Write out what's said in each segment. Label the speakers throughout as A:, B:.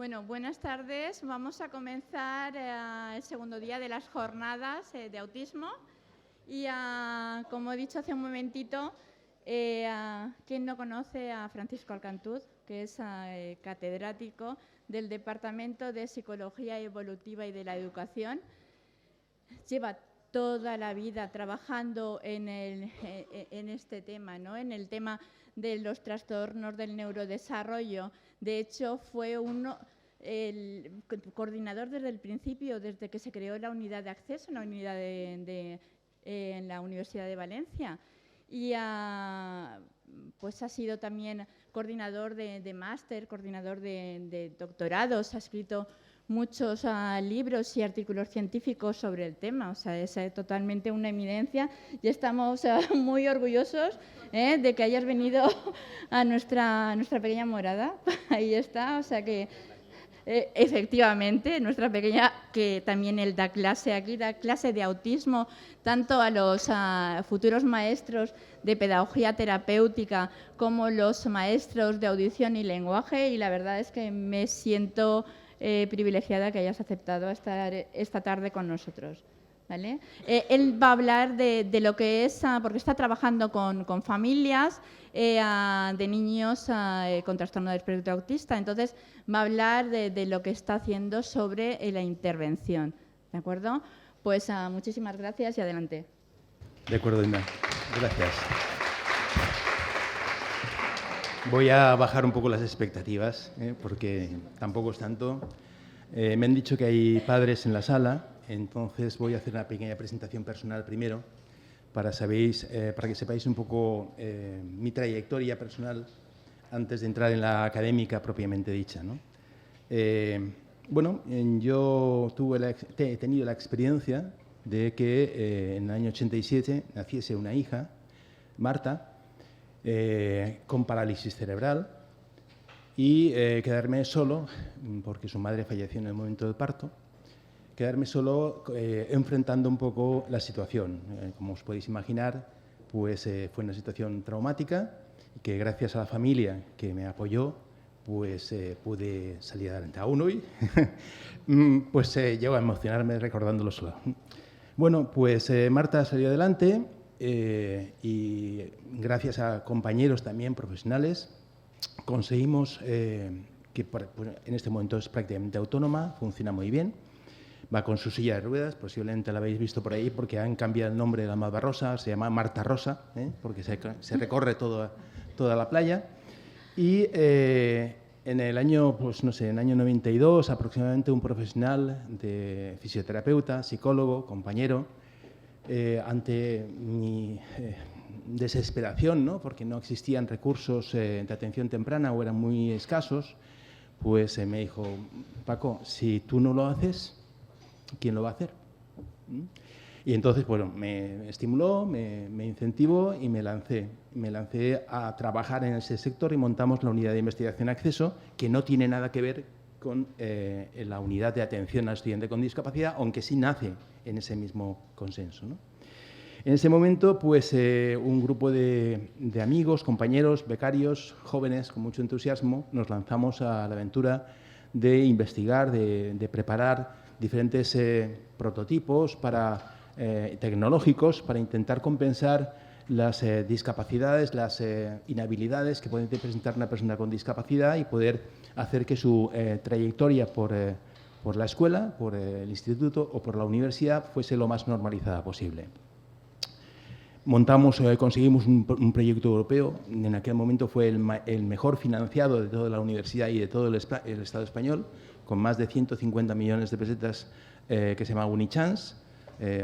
A: Bueno, buenas tardes. Vamos a comenzar el segundo día de las jornadas de autismo. Y como he dicho hace un momentito, ¿quién no conoce a Francisco Alcantuz, que es catedrático del Departamento de Psicología Evolutiva y de la Educación? Lleva toda la vida trabajando en este tema, ¿no? En el tema de los trastornos del neurodesarrollo. De hecho, fue el coordinador desde el principio, desde que se creó la unidad de acceso, una unidad en la Universidad de Valencia. Y pues ha sido también coordinador de máster, coordinador de doctorados, ha escrito muchos libros y artículos científicos sobre el tema, o sea, es totalmente una eminencia y estamos muy orgullosos de que hayas venido a nuestra pequeña morada. Ahí está, o sea que efectivamente, nuestra pequeña, que también él da clase aquí, da clase de autismo, tanto a los futuros maestros de pedagogía terapéutica como los maestros de audición y lenguaje, y la verdad es que me siento privilegiada que hayas aceptado estar esta tarde con nosotros. ¿Vale? Él va a hablar de lo que es, porque está trabajando con familias de niños con trastorno del espectro autista, entonces va a hablar de lo que está haciendo sobre la intervención. ¿De acuerdo? Pues muchísimas gracias y adelante.
B: De acuerdo, Inma. Gracias. Voy a bajar un poco las expectativas, porque tampoco es tanto. Me han dicho que hay padres en la sala, entonces voy a hacer una pequeña presentación personal primero para que sepáis un poco mi trayectoria personal antes de entrar en la académica propiamente dicha, ¿no? Bueno, yo he tenido la experiencia de que en el año 87 naciese una hija, Marta, con parálisis cerebral y quedarme solo, porque su madre falleció en el momento del parto, quedarme solo enfrentando un poco la situación. Como os podéis imaginar, pues fue una situación traumática y que gracias a la familia que me apoyó, pues pude salir adelante. Aún hoy, pues llego a emocionarme recordándolo solo. Bueno, pues Marta salió adelante y gracias a compañeros también profesionales conseguimos que en este momento es prácticamente autónoma, funciona muy bien. Va con su silla de ruedas, posiblemente la habéis visto por ahí porque han cambiado el nombre de la Malva Rosa, se llama Marta Rosa, porque se recorre toda la playa. Y en el año, pues no sé, en el año 92 aproximadamente un profesional de fisioterapeuta, psicólogo, compañero, ante mi desesperación, ¿no? Porque no existían recursos de atención temprana o eran muy escasos, pues me dijo, Paco, si tú no lo haces, ¿quién lo va a hacer? Y entonces, bueno, me estimuló, me incentivó y me lancé a trabajar en ese sector y montamos la unidad de investigación acceso, que no tiene nada que ver con la unidad de atención al estudiante con discapacidad, aunque sí nace en ese mismo consenso, ¿no? En ese momento, pues un grupo de amigos, compañeros, becarios, jóvenes con mucho entusiasmo, nos lanzamos a la aventura de investigar, de preparar diferentes prototipos tecnológicos para intentar compensar las discapacidades, las inhabilidades que puede presentar una persona con discapacidad y poder hacer que su trayectoria por la escuela, por el instituto o por la universidad fuese lo más normalizada posible. Conseguimos un proyecto europeo, en aquel momento fue el mejor financiado de toda la universidad y de todo el Estado español, con más de 150 millones de pesetas, que se llama Unichance,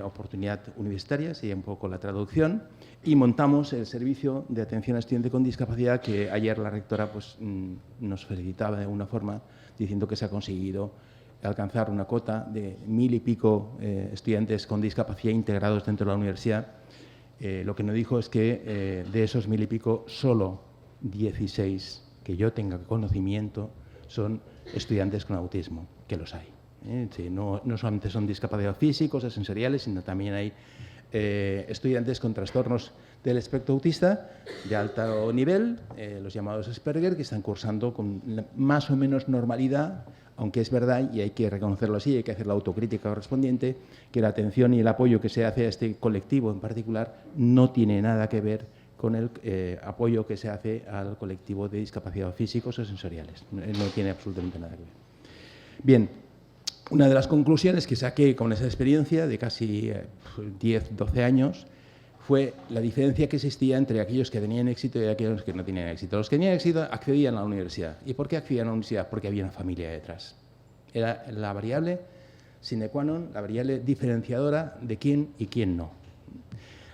B: oportunidad universitaria, sería un poco la traducción, y montamos el servicio de atención a estudiante con discapacidad que ayer la rectora pues, nos felicitaba de alguna forma, diciendo que se ha conseguido alcanzar una cota de 1000 y pico estudiantes con discapacidad integrados dentro de la universidad. Lo que nos dijo es que de esos 1000 y pico, solo 16, que yo tenga conocimiento, son estudiantes con autismo, que los hay. Sí, no solamente son discapacidades físicos o sensoriales, sino también hay estudiantes con trastornos del espectro autista de alto nivel, los llamados Asperger, que están cursando con más o menos normalidad, aunque es verdad, y hay que reconocerlo así, hay que hacer la autocrítica correspondiente, que la atención y el apoyo que se hace a este colectivo en particular no tiene nada que ver con el apoyo que se hace al colectivo de discapacidad físicos o sensoriales. No tiene absolutamente nada que ver. Bien, una de las conclusiones que saqué con esa experiencia de casi 10, 12 años fue la diferencia que existía entre aquellos que tenían éxito y aquellos que no tenían éxito. Los que tenían éxito accedían a la universidad. ¿Y por qué accedían a la universidad? Porque había una familia detrás. Era la variable sine qua non, la variable diferenciadora de quién y quién no.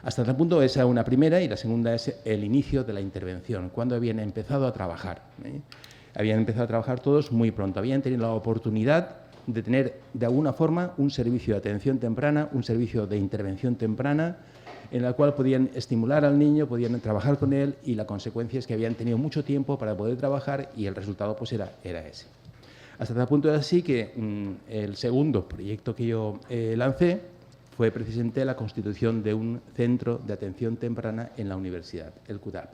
B: Hasta tal punto, esa es una primera, y la segunda es el inicio de la intervención, cuando habían empezado a trabajar. Habían empezado a trabajar todos muy pronto, habían tenido la oportunidad de tener de alguna forma un servicio de atención temprana, un servicio de intervención temprana, en la cual podían estimular al niño, podían trabajar con él, y la consecuencia es que habían tenido mucho tiempo para poder trabajar y el resultado pues era ese. Hasta tal punto es así que el segundo proyecto que yo lancé fue precisamente la constitución de un centro de atención temprana en la universidad, el CUDAP,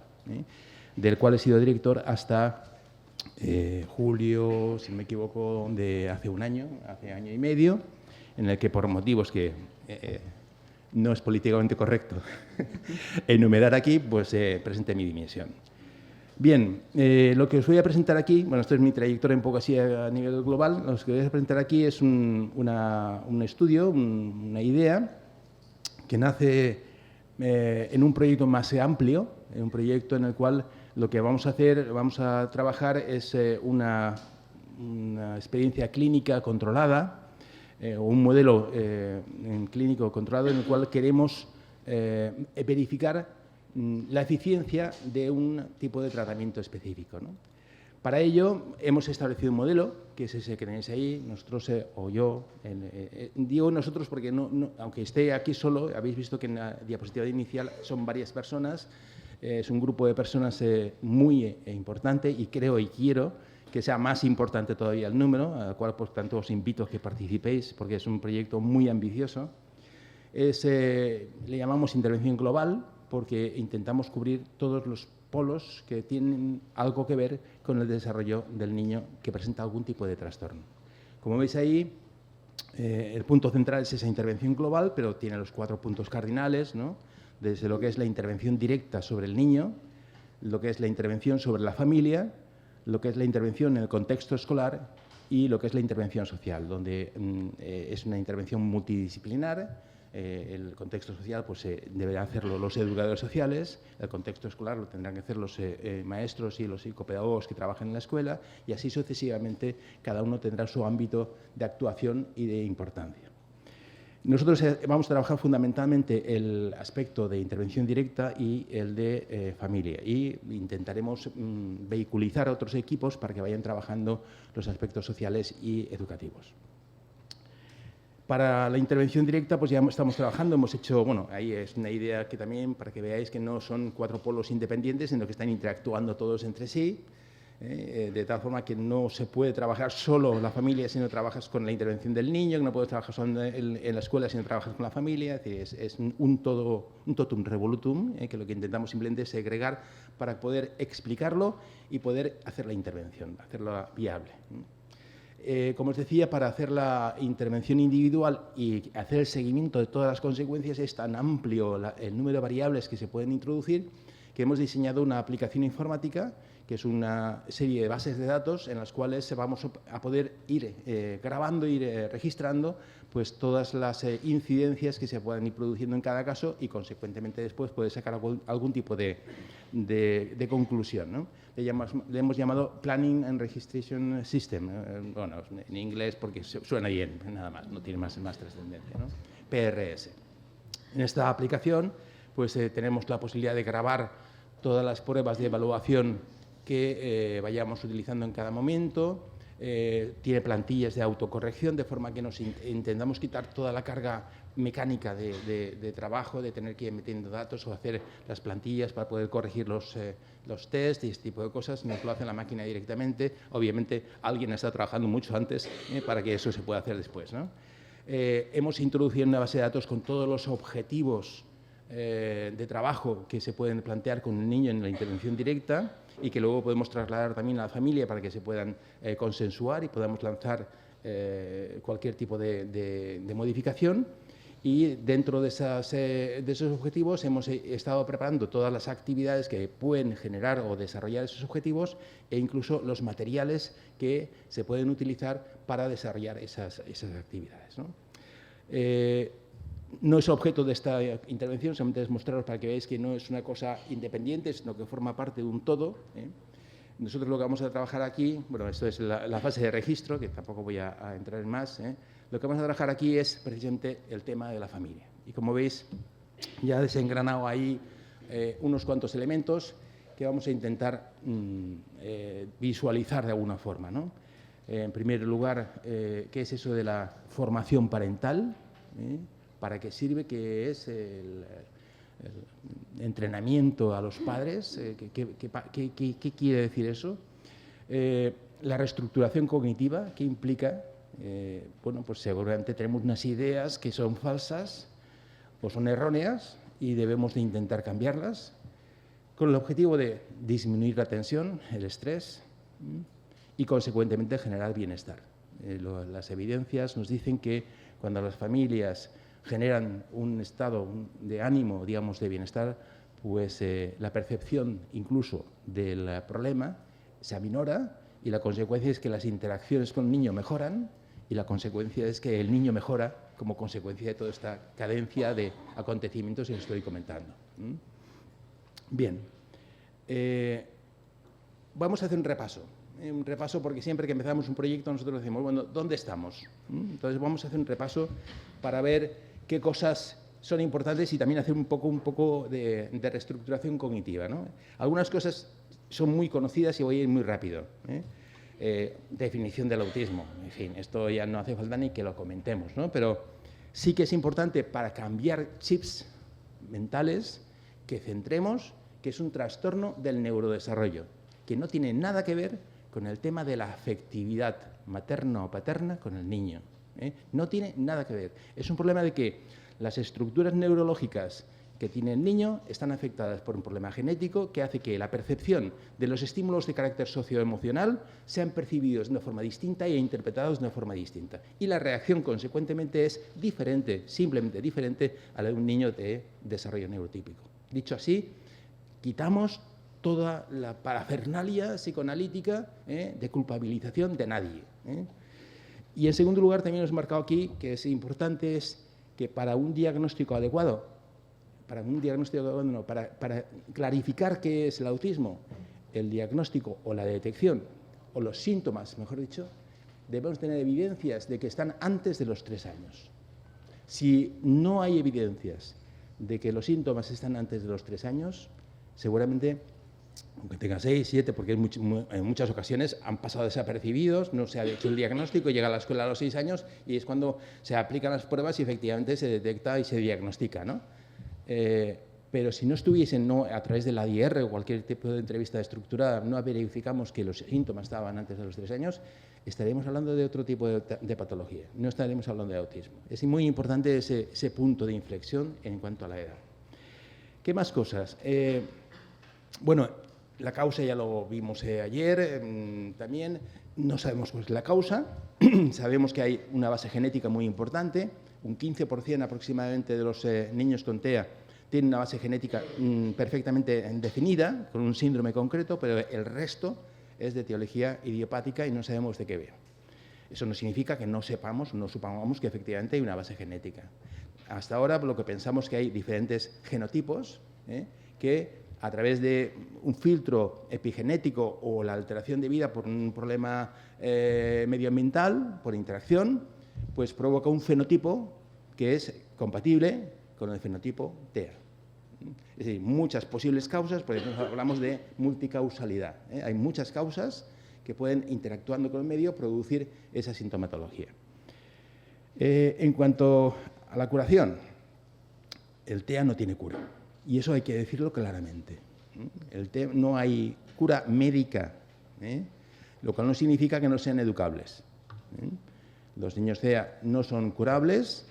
B: del cual he sido director hasta julio, si no me equivoco, de hace año y medio, en el que por motivos que no es políticamente correcto enumerar aquí, pues presenté mi dimisión. Bien, lo que os voy a presentar aquí, bueno, esto es mi trayectoria un poco así a nivel global, lo que voy a presentar aquí es un estudio, una idea que nace en un proyecto más amplio, en un proyecto en el cual lo que vamos a trabajar es una experiencia clínica controlada, o un modelo clínico controlado en el cual queremos verificar la eficiencia de un tipo de tratamiento específico, ¿no? Para ello hemos establecido un modelo, que es ese que tenéis ahí, nosotros o yo, digo nosotros porque aunque esté aquí solo, habéis visto que en la diapositiva inicial son varias personas, es un grupo de personas muy importante, y creo y quiero que sea más importante todavía el número, al cual por tanto os invito a que participéis, porque es un proyecto muy ambicioso. Le llamamos intervención global, porque intentamos cubrir todos los polos que tienen algo que ver con el desarrollo del niño que presenta algún tipo de trastorno. Como veis ahí, el punto central es esa intervención global, pero tiene los 4 puntos cardinales, ¿no? Desde lo que es la intervención directa sobre el niño, lo que es la intervención sobre la familia, lo que es la intervención en el contexto escolar y lo que es la intervención social, donde es una intervención multidisciplinar. El contexto social pues, deberán hacerlo los educadores sociales, el contexto escolar lo tendrán que hacer los maestros y los psicopedagogos que trabajan en la escuela, y así sucesivamente cada uno tendrá su ámbito de actuación y de importancia. Nosotros vamos a trabajar fundamentalmente el aspecto de intervención directa y el de familia, y intentaremos vehiculizar a otros equipos para que vayan trabajando los aspectos sociales y educativos. Para la intervención directa, pues ya estamos trabajando, hemos hecho, bueno, ahí es una idea que también, para que veáis que no son 4 polos independientes, sino que están interactuando todos entre sí, de tal forma que no se puede trabajar solo la familia si no trabajas con la intervención del niño, que no puedes trabajar solo en la escuela si no trabajas con la familia, es decir, es un totum revolutum, que lo que intentamos simplemente es segregar para poder explicarlo y poder hacer la intervención, hacerla viable. Como os decía, para hacer la intervención individual y hacer el seguimiento de todas las consecuencias es tan amplio el número de variables que se pueden introducir, que hemos diseñado una aplicación informática, que es una serie de bases de datos en las cuales vamos a poder ir grabando, ir registrando pues, todas las incidencias que se puedan ir produciendo en cada caso, y consecuentemente después poder sacar algún tipo de conclusión, ¿no? Le hemos llamado Planning and Registration System, bueno, en inglés porque suena bien, nada más, no tiene más trascendencia, ¿no? PRS. En esta aplicación pues, tenemos la posibilidad de grabar todas las pruebas de evaluación que vayamos utilizando en cada momento. Tiene plantillas de autocorrección, de forma que nos intentamos quitar toda la carga mecánica de trabajo, de tener que ir metiendo datos o hacer las plantillas para poder corregir los test y este tipo de cosas. Nos lo hace la máquina directamente. Obviamente alguien está trabajando mucho antes para que eso se pueda hacer después, ¿no? Hemos introducido una base de datos con todos los objetivos de trabajo que se pueden plantear con un niño en la intervención directa y que luego podemos trasladar también a la familia para que se puedan consensuar y podamos lanzar cualquier tipo de modificación. Y dentro de esos objetivos hemos estado preparando todas las actividades que pueden generar o desarrollar esos objetivos e incluso los materiales que se pueden utilizar para desarrollar esas actividades, ¿no? No es objeto de esta intervención, solamente es mostraros para que veáis que no es una cosa independiente, sino que forma parte de un todo, ¿eh? Nosotros lo que vamos a trabajar aquí, bueno, esto es la fase de registro, que tampoco voy a entrar en más, ¿eh? Lo que vamos a trabajar aquí es precisamente el tema de la familia. Y como veis, ya he desengranado ahí unos cuantos elementos que vamos a intentar visualizar de alguna forma, ¿no? En primer lugar, ¿qué es eso de la formación parental? ¿Para qué sirve? ¿Qué es el entrenamiento a los padres? ¿Qué quiere decir eso? La reestructuración cognitiva, ¿qué implica? Bueno, pues seguramente tenemos unas ideas que son falsas o son erróneas y debemos de intentar cambiarlas con el objetivo de disminuir la tensión, el estrés y, consecuentemente, generar bienestar. Las evidencias nos dicen que cuando las familias generan un estado de ánimo, digamos, de bienestar, pues la percepción incluso del problema se aminora y la consecuencia es que las interacciones con el niño mejoran y la consecuencia es que el niño mejora como consecuencia de toda esta cadencia de acontecimientos que os estoy comentando. Bien, vamos a hacer un repaso porque siempre que empezamos un proyecto nosotros decimos, bueno, ¿dónde estamos? Entonces vamos a hacer un repaso para ver qué cosas son importantes y también hacer un poco de reestructuración cognitiva, ¿no? Algunas cosas son muy conocidas y voy a ir muy rápido, ¿eh? Definición del autismo, en fin, esto ya no hace falta ni que lo comentemos, ¿no? Pero sí que es importante para cambiar chips mentales que centremos que es un trastorno del neurodesarrollo, que no tiene nada que ver con el tema de la afectividad materna o paterna con el niño, ¿eh? No tiene nada que ver. Es un problema de que las estructuras neurológicas que tiene el niño están afectadas por un problema genético que hace que la percepción de los estímulos de carácter socioemocional sean percibidos de una forma distinta e interpretados de una forma distinta. Y la reacción, consecuentemente, es diferente, simplemente diferente a la de un niño de desarrollo neurotípico. Dicho así, quitamos toda la parafernalia psicoanalítica de culpabilización de nadie. Y en segundo lugar, también os he marcado aquí que es importante es que para un diagnóstico adecuado, para clarificar qué es el autismo, el diagnóstico o la detección, o los síntomas, mejor dicho, debemos tener evidencias de que están antes de los 3 años. Si no hay evidencias de que los síntomas están antes de los 3 años, seguramente, aunque tenga 6, 7, porque en muchas ocasiones han pasado desapercibidos, no se ha hecho el diagnóstico, llega a la escuela a los 6 años y es cuando se aplican las pruebas y efectivamente se detecta y se diagnostica, ¿no? Pero si no estuviesen a través de la DIR o cualquier tipo de entrevista estructurada, no verificamos que los síntomas estaban antes de los 3 años, estaríamos hablando de otro tipo de patología, no estaremos hablando de autismo. Es muy importante ese punto de inflexión en cuanto a la edad. ¿Qué más cosas? Bueno, la causa ya lo vimos ayer, también no sabemos cuál es la causa, sabemos que hay una base genética muy importante, un 15% aproximadamente de los niños con TEA tienen una base genética perfectamente definida, con un síndrome concreto, pero el resto es de etiología idiopática y no sabemos de qué viene. Eso no significa que no supongamos que efectivamente hay una base genética. Hasta ahora lo que pensamos que hay diferentes genotipos que a través de un filtro epigenético o la alteración de vida por un problema medioambiental, por interacción, pues provoca un fenotipo que es compatible con el fenotipo TEA. Es decir, muchas posibles causas, por ejemplo, hablamos de multicausalidad. Hay muchas causas que pueden, interactuando con el medio, producir esa sintomatología. En cuanto a la curación, el TEA no tiene cura. Y eso hay que decirlo claramente. No hay cura médica, lo cual no significa que no sean educables. Los niños TEA no son curables,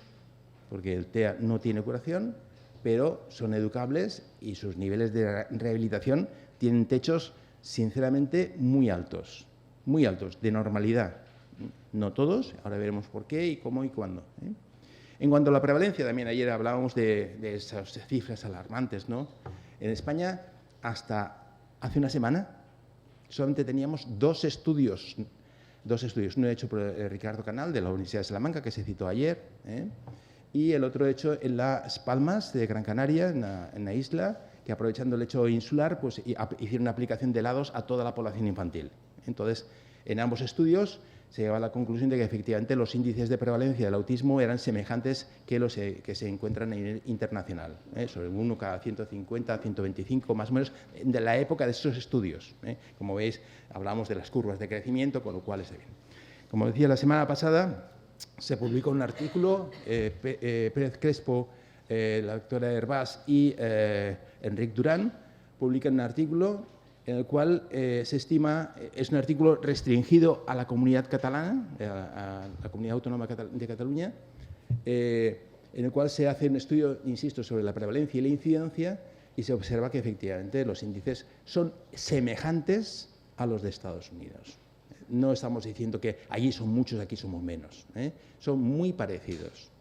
B: porque el TEA no tiene curación, pero son educables y sus niveles de rehabilitación tienen techos, sinceramente, muy altos, de normalidad. No todos, ahora veremos por qué y cómo y cuándo. En cuanto a la prevalencia, también ayer hablábamos de esas cifras alarmantes, ¿no? En España, hasta hace una semana, solamente teníamos dos estudios, uno hecho por Ricardo Canal, de la Universidad de Salamanca, que se citó ayer, y el otro hecho en Las Palmas, de Gran Canaria, en la isla, que aprovechando el hecho insular, pues hicieron una aplicación de helados a toda la población infantil. Entonces, en ambos estudios se llegaba a la conclusión de que efectivamente los índices de prevalencia del autismo eran semejantes que los que se encuentran a nivel internacional, sobre 1 cada 150, 125, más o menos, de la época de esos estudios. Como veis, hablamos de las curvas de crecimiento, con lo cual está bien. Como decía, la semana pasada se publicó un artículo, Pérez Crespo, la doctora Hervás y Enric Durán publican un artículo en el cual se estima, es un artículo restringido a la comunidad catalana, a la comunidad autónoma de Cataluña, en el cual se hace un estudio, insisto, sobre la prevalencia y la incidencia y se observa que efectivamente los índices son semejantes a los de Estados Unidos. No estamos diciendo que allí son muchos, aquí somos menos. Son muy parecidos.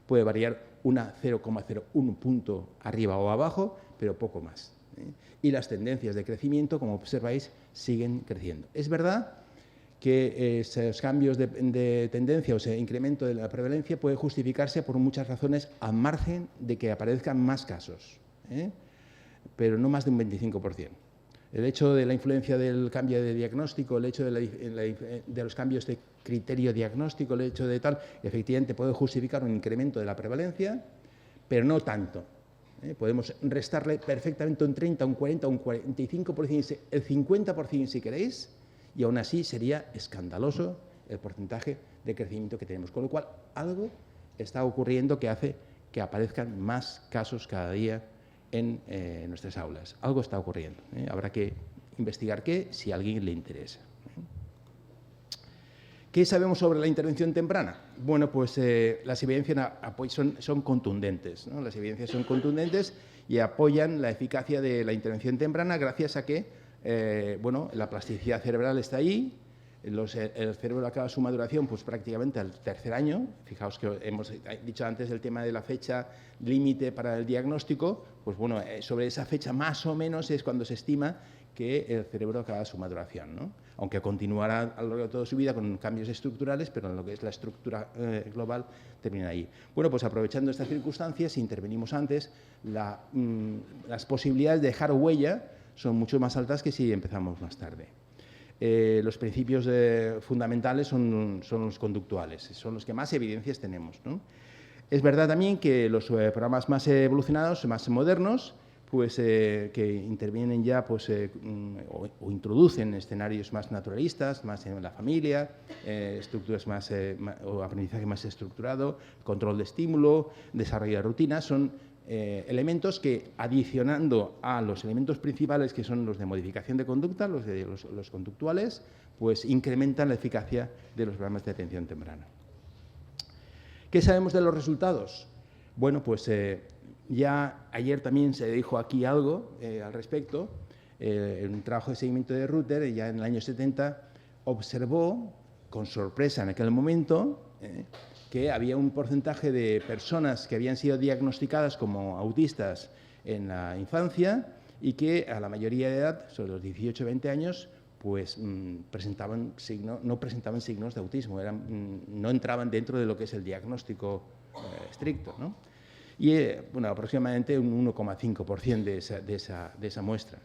B: Puede variar una 0,01 punto arriba o abajo, pero poco más. Y las tendencias de crecimiento, como observáis, siguen creciendo. Es verdad que esos cambios de tendencia o ese incremento de la prevalencia puede justificarse por muchas razones al margen de que aparezcan más casos, pero no más de un 25%. El hecho de la influencia del cambio de diagnóstico, el hecho de los cambios de criterio diagnóstico, el hecho de tal, efectivamente puede justificar un incremento de la prevalencia, pero no tanto. Podemos restarle perfectamente un 30, un 40, un 45%, el 50% si queréis, y aún así sería escandaloso el porcentaje de crecimiento que tenemos. Con lo cual, algo está ocurriendo que hace que aparezcan más casos cada día en nuestras aulas. Algo está ocurriendo. Habrá que investigar qué, si a alguien le interesa. ¿Qué sabemos sobre la intervención temprana? Bueno, pues las evidencias son contundentes, ¿no? Las evidencias son contundentes y apoyan la eficacia de la intervención temprana gracias a que la plasticidad cerebral está ahí, el cerebro acaba su maduración pues prácticamente al tercer año. Fijaos que hemos dicho antes el tema de la fecha límite para el diagnóstico, pues bueno, sobre esa fecha más o menos es cuando se estima que el cerebro acaba su maduración, ¿no? Aunque continuará a lo largo de toda su vida con cambios estructurales, pero en lo que es la estructura global termina ahí. Bueno, pues aprovechando estas circunstancias, si intervenimos antes, las posibilidades de dejar huella son mucho más altas que si empezamos más tarde. Los principios fundamentales son los conductuales, son los que más evidencias tenemos, ¿no? Es verdad también que los programas más evolucionados, más modernos, pues que intervienen ya pues, o introducen escenarios más naturalistas, más en la familia, estructuras más o aprendizaje más estructurado, control de estímulo, desarrollo de rutinas, son elementos que, adicionando a los elementos principales que son los de modificación de conducta, los conductuales, pues incrementan la eficacia de los programas de atención temprana. ¿Qué sabemos de los resultados? Bueno, pues ya ayer también se dijo aquí algo al respecto. En un trabajo de seguimiento de Rutter, ya en el año 70, observó, con sorpresa en aquel momento, que había un porcentaje de personas que habían sido diagnosticadas como autistas en la infancia y que a la mayoría de edad, sobre los 18 o 20 años, pues no presentaban signos de autismo, no entraban dentro de lo que es el diagnóstico estricto, ¿no? Y bueno, aproximadamente un 1,5% de esa muestra.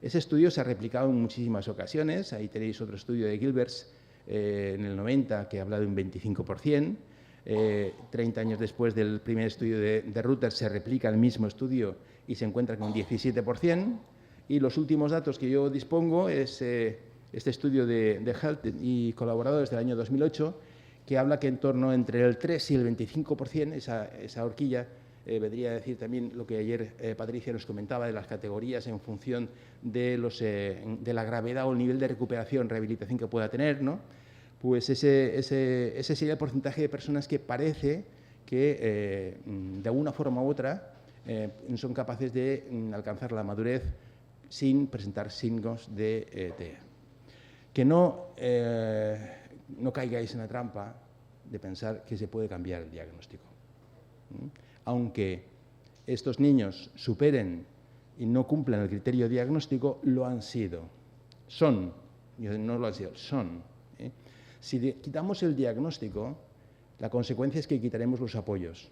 B: Ese estudio se ha replicado en muchísimas ocasiones. Ahí tenéis otro estudio de Gilberts en el 90 que habla de un 25%. 30 años después del primer estudio de Rutter se replica el mismo estudio y se encuentra con un 17%. Y los últimos datos que yo dispongo es este estudio de Health y colaboradores del año 2008, que habla que en torno entre el 3 y el 25%, esa horquilla, vendría a decir también lo que ayer Patricia nos comentaba de las categorías en función de la gravedad o el nivel de recuperación, rehabilitación que pueda tener, ¿no? Pues ese sería el porcentaje de personas que parece que de alguna forma u otra son capaces de alcanzar la madurez sin presentar signos de TEA. Que no caigáis en la trampa de pensar que se puede cambiar el diagnóstico. Aunque estos niños superen y no cumplan el criterio diagnóstico, lo han sido. Son, no lo han sido, son. Si quitamos el diagnóstico, la consecuencia es que quitaremos los apoyos.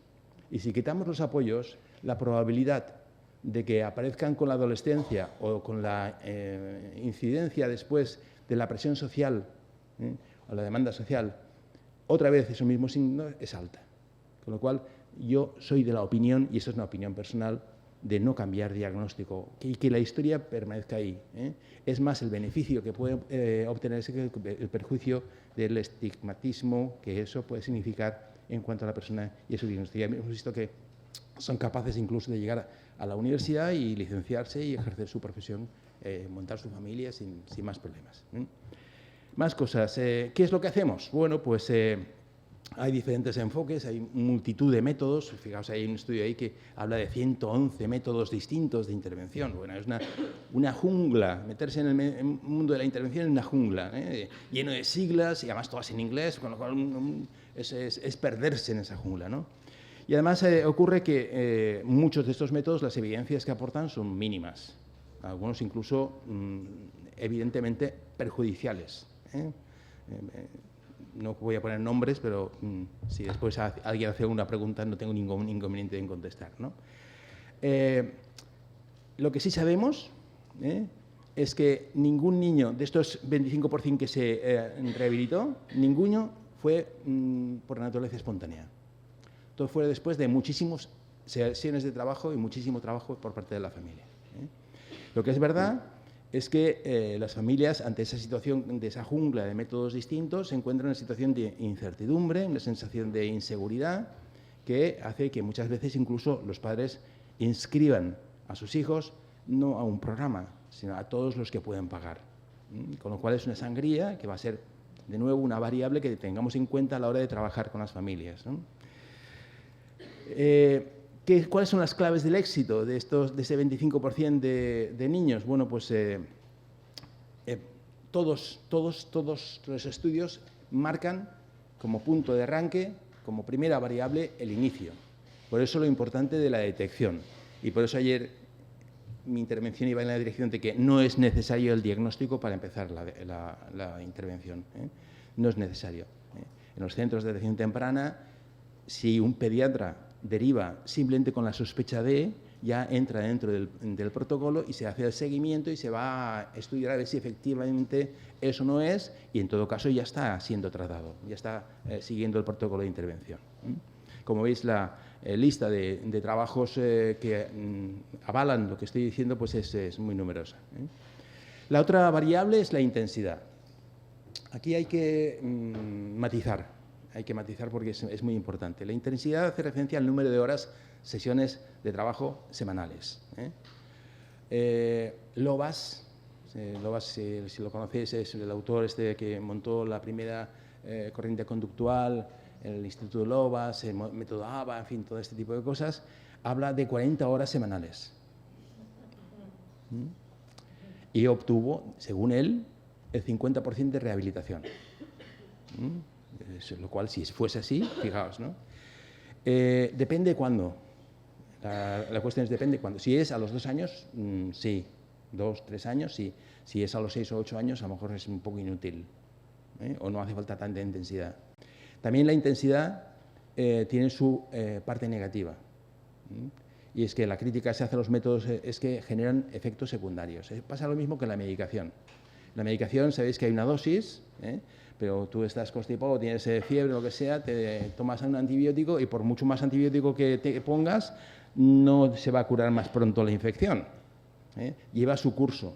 B: Y si quitamos los apoyos, la probabilidad de que aparezcan con la adolescencia o con la incidencia después de la presión social o la demanda social, otra vez esos mismos signos, es alta. Con lo cual, yo soy de la opinión, y eso es una opinión personal, de no cambiar diagnóstico y que la historia permanezca ahí. Es más el beneficio que puede obtenerse que el perjuicio del estigmatismo que eso puede significar en cuanto a la persona y su diagnóstico. Hemos visto que son capaces incluso de llegar a la universidad y licenciarse y ejercer su profesión, montar su familia sin más problemas. Más cosas. ¿Qué es lo que hacemos? Bueno, pues hay diferentes enfoques, hay multitud de métodos. Fijaos, hay un estudio ahí que habla de 111 métodos distintos de intervención. Bueno, es una jungla. Meterse en el mundo de la intervención es una jungla, lleno de siglas y además todas en inglés, con lo cual es perderse en esa jungla, ¿no? Y además ocurre que muchos de estos métodos, las evidencias que aportan son mínimas, algunos incluso evidentemente perjudiciales. No voy a poner nombres, pero si después alguien hace una pregunta no tengo ningún inconveniente en contestar, ¿no? Lo que sí sabemos es que ningún niño de estos 25% que se rehabilitó, ninguno fue por naturaleza espontánea. Todo fue después de muchísimas sesiones de trabajo y muchísimo trabajo por parte de la familia. Lo que es verdad es que las familias, ante esa situación de esa jungla de métodos distintos, se encuentran en una situación de incertidumbre, una sensación de inseguridad, que hace que muchas veces incluso los padres inscriban a sus hijos no a un programa, sino a todos los que pueden pagar. Con lo cual es una sangría que va a ser, de nuevo, una variable que tengamos en cuenta a la hora de trabajar con las familias, ¿no? ¿Cuáles son las claves del éxito de ese 25% de niños? Bueno, pues todos los estudios marcan como punto de arranque, como primera variable, el inicio. Por eso lo importante de la detección. Y por eso ayer mi intervención iba en la dirección de que no es necesario el diagnóstico para empezar la intervención. No es necesario. En los centros de detección temprana, si un pediatra deriva simplemente con la sospecha de, ya entra dentro del protocolo y se hace el seguimiento y se va a estudiar a ver si efectivamente eso no es, y en todo caso ya está siendo tratado, ya está siguiendo el protocolo de intervención. Como veis, la lista de trabajos que avalan lo que estoy diciendo pues es muy numerosa. La otra variable es la intensidad. Aquí hay que matizar. Hay que matizar porque es muy importante. La intensidad hace referencia al número de horas, sesiones de trabajo semanales. Lovaas, si lo conocéis, es el autor que montó la primera corriente conductual, el Instituto Lovaas, el método ABA, en fin, todo este tipo de cosas, habla de 40 horas semanales. Y obtuvo, según él, el 50% de rehabilitación. Lo cual, si fuese así, fijaos, ¿no? Depende cuándo. La cuestión es depende cuándo. Si es a los 2 años, sí. 2, 3 años, sí. Si es a los 6 o 8 años, a lo mejor es un poco inútil. O no hace falta tanta intensidad. También la intensidad tiene su parte negativa. Y es que la crítica que se hace a los métodos es que generan efectos secundarios. Pasa lo mismo que la medicación. La medicación, sabéis que hay una dosis, pero tú estás constipado, tienes fiebre o lo que sea, te tomas un antibiótico y por mucho más antibiótico que te pongas, no se va a curar más pronto la infección. Lleva su curso.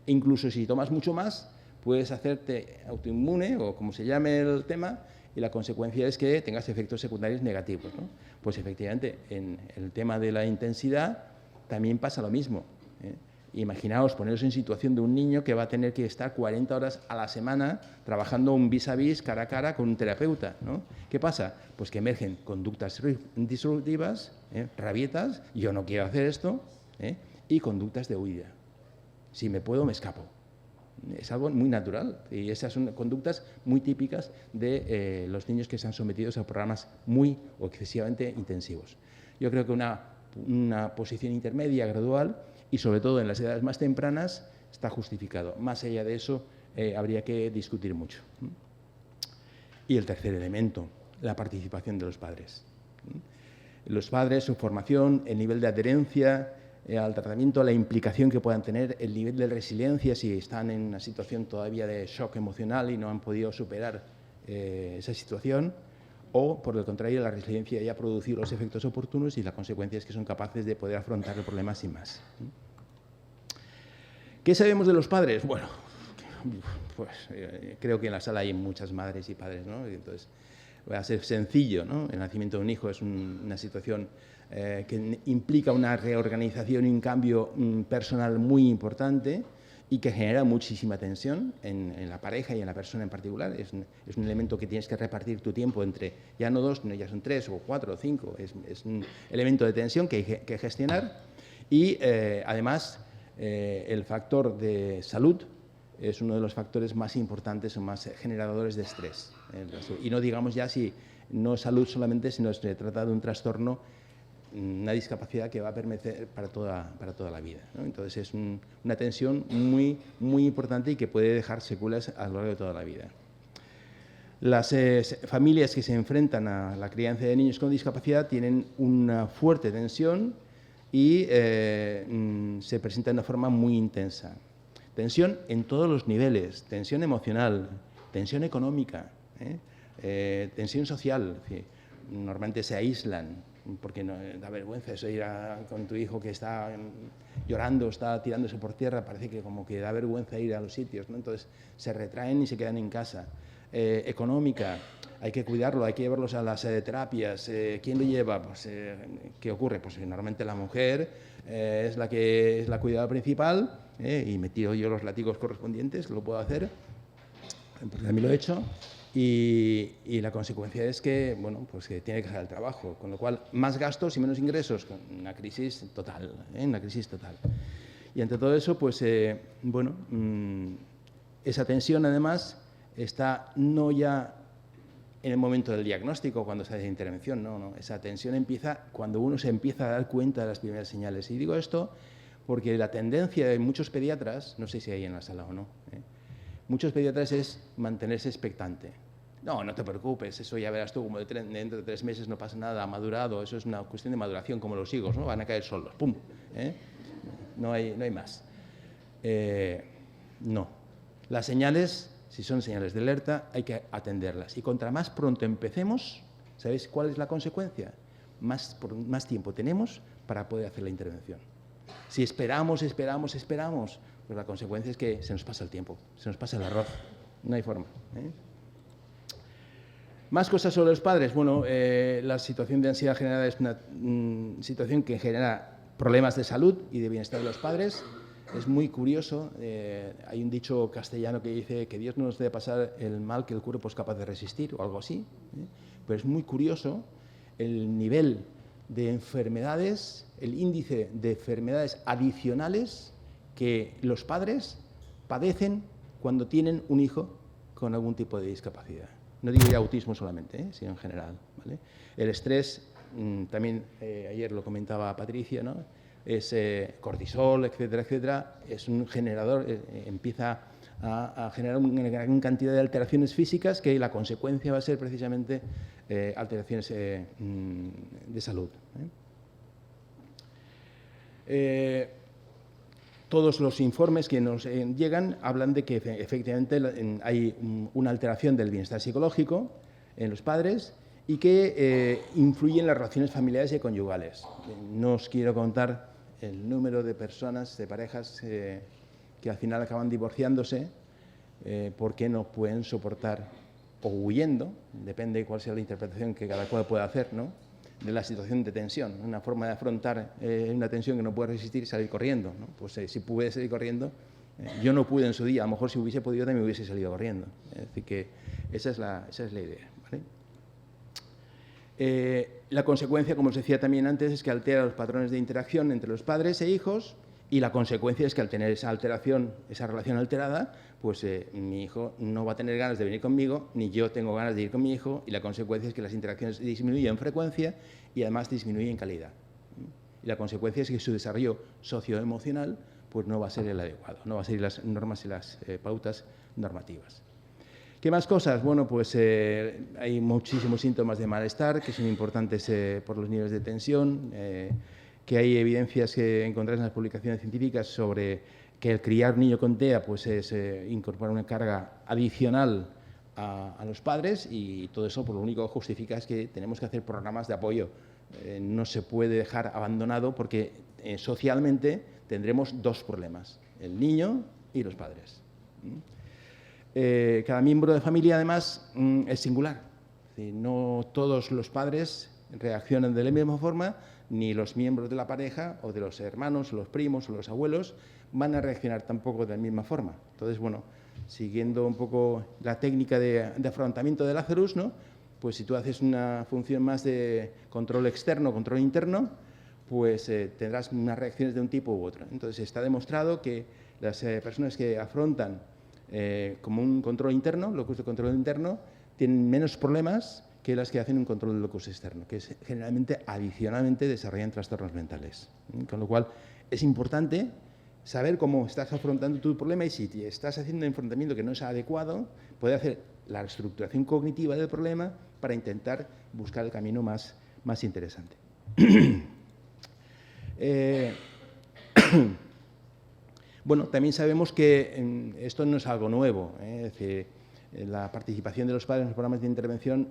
B: E incluso si tomas mucho más, puedes hacerte autoinmune o como se llame el tema, y la consecuencia es que tengas efectos secundarios negativos, ¿no? Pues efectivamente, en el tema de la intensidad también pasa lo mismo. Imaginaos, poneros en situación de un niño que va a tener que estar 40 horas a la semana trabajando un vis a vis, cara a cara, con un terapeuta, ¿no? ¿Qué pasa? Pues que emergen conductas disruptivas, rabietas, yo no quiero hacer esto, y conductas de huida. Si me puedo, me escapo. Es algo muy natural y esas son conductas muy típicas de los niños que están sometidos a programas muy o excesivamente intensivos. Yo creo que una posición intermedia, gradual y sobre todo en las edades más tempranas está justificado. Más allá de eso habría que discutir mucho. Y el tercer elemento, la participación de los padres. Los padres, su formación, el nivel de adherencia al tratamiento, la implicación que puedan tener, el nivel de resiliencia si están en una situación todavía de shock emocional y no han podido superar esa situación, o, por el contrario, la resiliencia ya ha producido los efectos oportunos y la consecuencia es que son capaces de poder afrontar el problema sin más. ¿Qué sabemos de los padres? Bueno, pues creo que en la sala hay muchas madres y padres, ¿no? Entonces, va a ser sencillo, ¿no? El nacimiento de un hijo es una situación que implica una reorganización y un cambio personal muy importante y que genera muchísima tensión en la pareja y en la persona en particular. Es un elemento que tienes que repartir tu tiempo entre ya no dos, no, ya son 3 o 4 o 5. Es un elemento de tensión que hay que gestionar y además el factor de salud es uno de los factores más importantes o más generadores de estrés. Y no digamos ya si no es salud solamente, sino se trata de un trastorno, una discapacidad que va a permanecer para toda la vida, ¿no? Entonces es una tensión muy, muy importante y que puede dejar secuelas a lo largo de toda la vida. Las familias que se enfrentan a la crianza de niños con discapacidad tienen una fuerte tensión y se presenta de una forma muy intensa. Tensión en todos los niveles, tensión emocional, tensión económica, tensión social. Es decir, normalmente se aíslan porque no, da vergüenza eso, ir con tu hijo que está llorando, está tirándose por tierra, parece que como que da vergüenza ir a los sitios, ¿no? Entonces se retraen y se quedan en casa. Económica, hay que cuidarlo, hay que llevarlos a las terapias. ¿Quién lo lleva? Pues, ¿qué ocurre? Pues normalmente la mujer es la que es la cuidadora principal y me tiro yo los látigos correspondientes, lo puedo hacer, porque a mí lo he hecho. Y la consecuencia es que, bueno, pues que tiene que dejar el trabajo, con lo cual más gastos y menos ingresos, una crisis total, una crisis total. Y ante todo eso, pues, bueno, esa tensión además está no ya en el momento del diagnóstico, cuando se hace intervención, no, esa tensión empieza cuando uno se empieza a dar cuenta de las primeras señales. Y digo esto porque la tendencia de muchos pediatras, no sé si hay en la sala o no, muchos pediatras es mantenerse expectante. No te preocupes, eso ya verás tú, como dentro de 3 meses no pasa nada, ha madurado, eso es una cuestión de maduración, como los higos, ¿no? Van a caer solos, ¡pum! No hay más. No. Las señales, si son señales de alerta, hay que atenderlas. Y contra más pronto empecemos, ¿sabéis cuál es la consecuencia? Más tiempo tenemos para poder hacer la intervención. Si esperamos, pues la consecuencia es que se nos pasa el tiempo, se nos pasa el arroz, no hay forma. Más cosas sobre los padres. Bueno, la situación de ansiedad generada es una situación que genera problemas de salud y de bienestar de los padres. Es muy curioso, hay un dicho castellano que dice que Dios no nos debe pasar el mal que el cuerpo es capaz de resistir o algo así, pero es muy curioso el nivel de enfermedades, el índice de enfermedades adicionales que los padres padecen cuando tienen un hijo con algún tipo de discapacidad. No digo ya autismo solamente, sino en general, ¿vale? El estrés, también ayer lo comentaba Patricia, ¿no? Es cortisol, etcétera, etcétera, es un generador, empieza a generar una gran cantidad de alteraciones físicas que la consecuencia va a ser precisamente alteraciones de salud. Todos los informes que nos llegan hablan de que efectivamente hay una alteración del bienestar psicológico en los padres y que influye en las relaciones familiares y conyugales. No os quiero contar el número de personas, de parejas que al final acaban divorciándose porque no pueden soportar o huyendo, depende de cuál sea la interpretación que cada cual pueda hacer, ¿no? de la situación de tensión, una forma de afrontar una tensión que no puedes resistir y salir corriendo, ¿no? Pues si puedes salir corriendo, yo no pude en su día, a lo mejor si hubiese podido también hubiese salido corriendo. Es decir, que esa es la idea, ¿vale? La consecuencia, como os decía también antes, es que altera los patrones de interacción entre los padres e hijos, y la consecuencia es que al tener esa alteración, esa relación alterada, pues mi hijo no va a tener ganas de venir conmigo, ni yo tengo ganas de ir con mi hijo, y la consecuencia es que las interacciones disminuyen en frecuencia y además disminuyen en calidad. Y la consecuencia es que su desarrollo socioemocional pues no va a ser el adecuado, no va a seguir las normas y las pautas normativas. ¿Qué más cosas? Bueno, pues hay muchísimos síntomas de malestar que son importantes por los niveles de tensión, que hay evidencias que encontráis en las publicaciones científicas sobre que el criar un niño con TEA pues es incorporar una carga adicional a los padres, y todo eso por lo único que justifica es que tenemos que hacer programas de apoyo. No se puede dejar abandonado porque socialmente tendremos dos problemas, el niño y los padres. Cada miembro de familia, además, es singular. Es decir, no todos los padres reaccionan de la misma forma, ni los miembros de la pareja o de los hermanos, o los primos o los abuelos van a reaccionar tampoco de la misma forma. Entonces, bueno, siguiendo un poco la técnica de afrontamiento de Lazarus, ¿no? Pues si tú haces una función más de control externo, control interno, pues tendrás unas reacciones de un tipo u otro. Entonces, está demostrado que las personas que afrontan como un control interno, locus de control interno, tienen menos problemas que las que hacen un control de locus externo, que generalmente, adicionalmente, desarrollan trastornos mentales. Con lo cual, es importante saber cómo estás afrontando tu problema, y si te estás haciendo un enfrentamiento que no es adecuado, poder hacer la reestructuración cognitiva del problema para intentar buscar el camino más interesante. Bueno, también sabemos que esto no es algo nuevo, es decir, la participación de los padres en los programas de intervención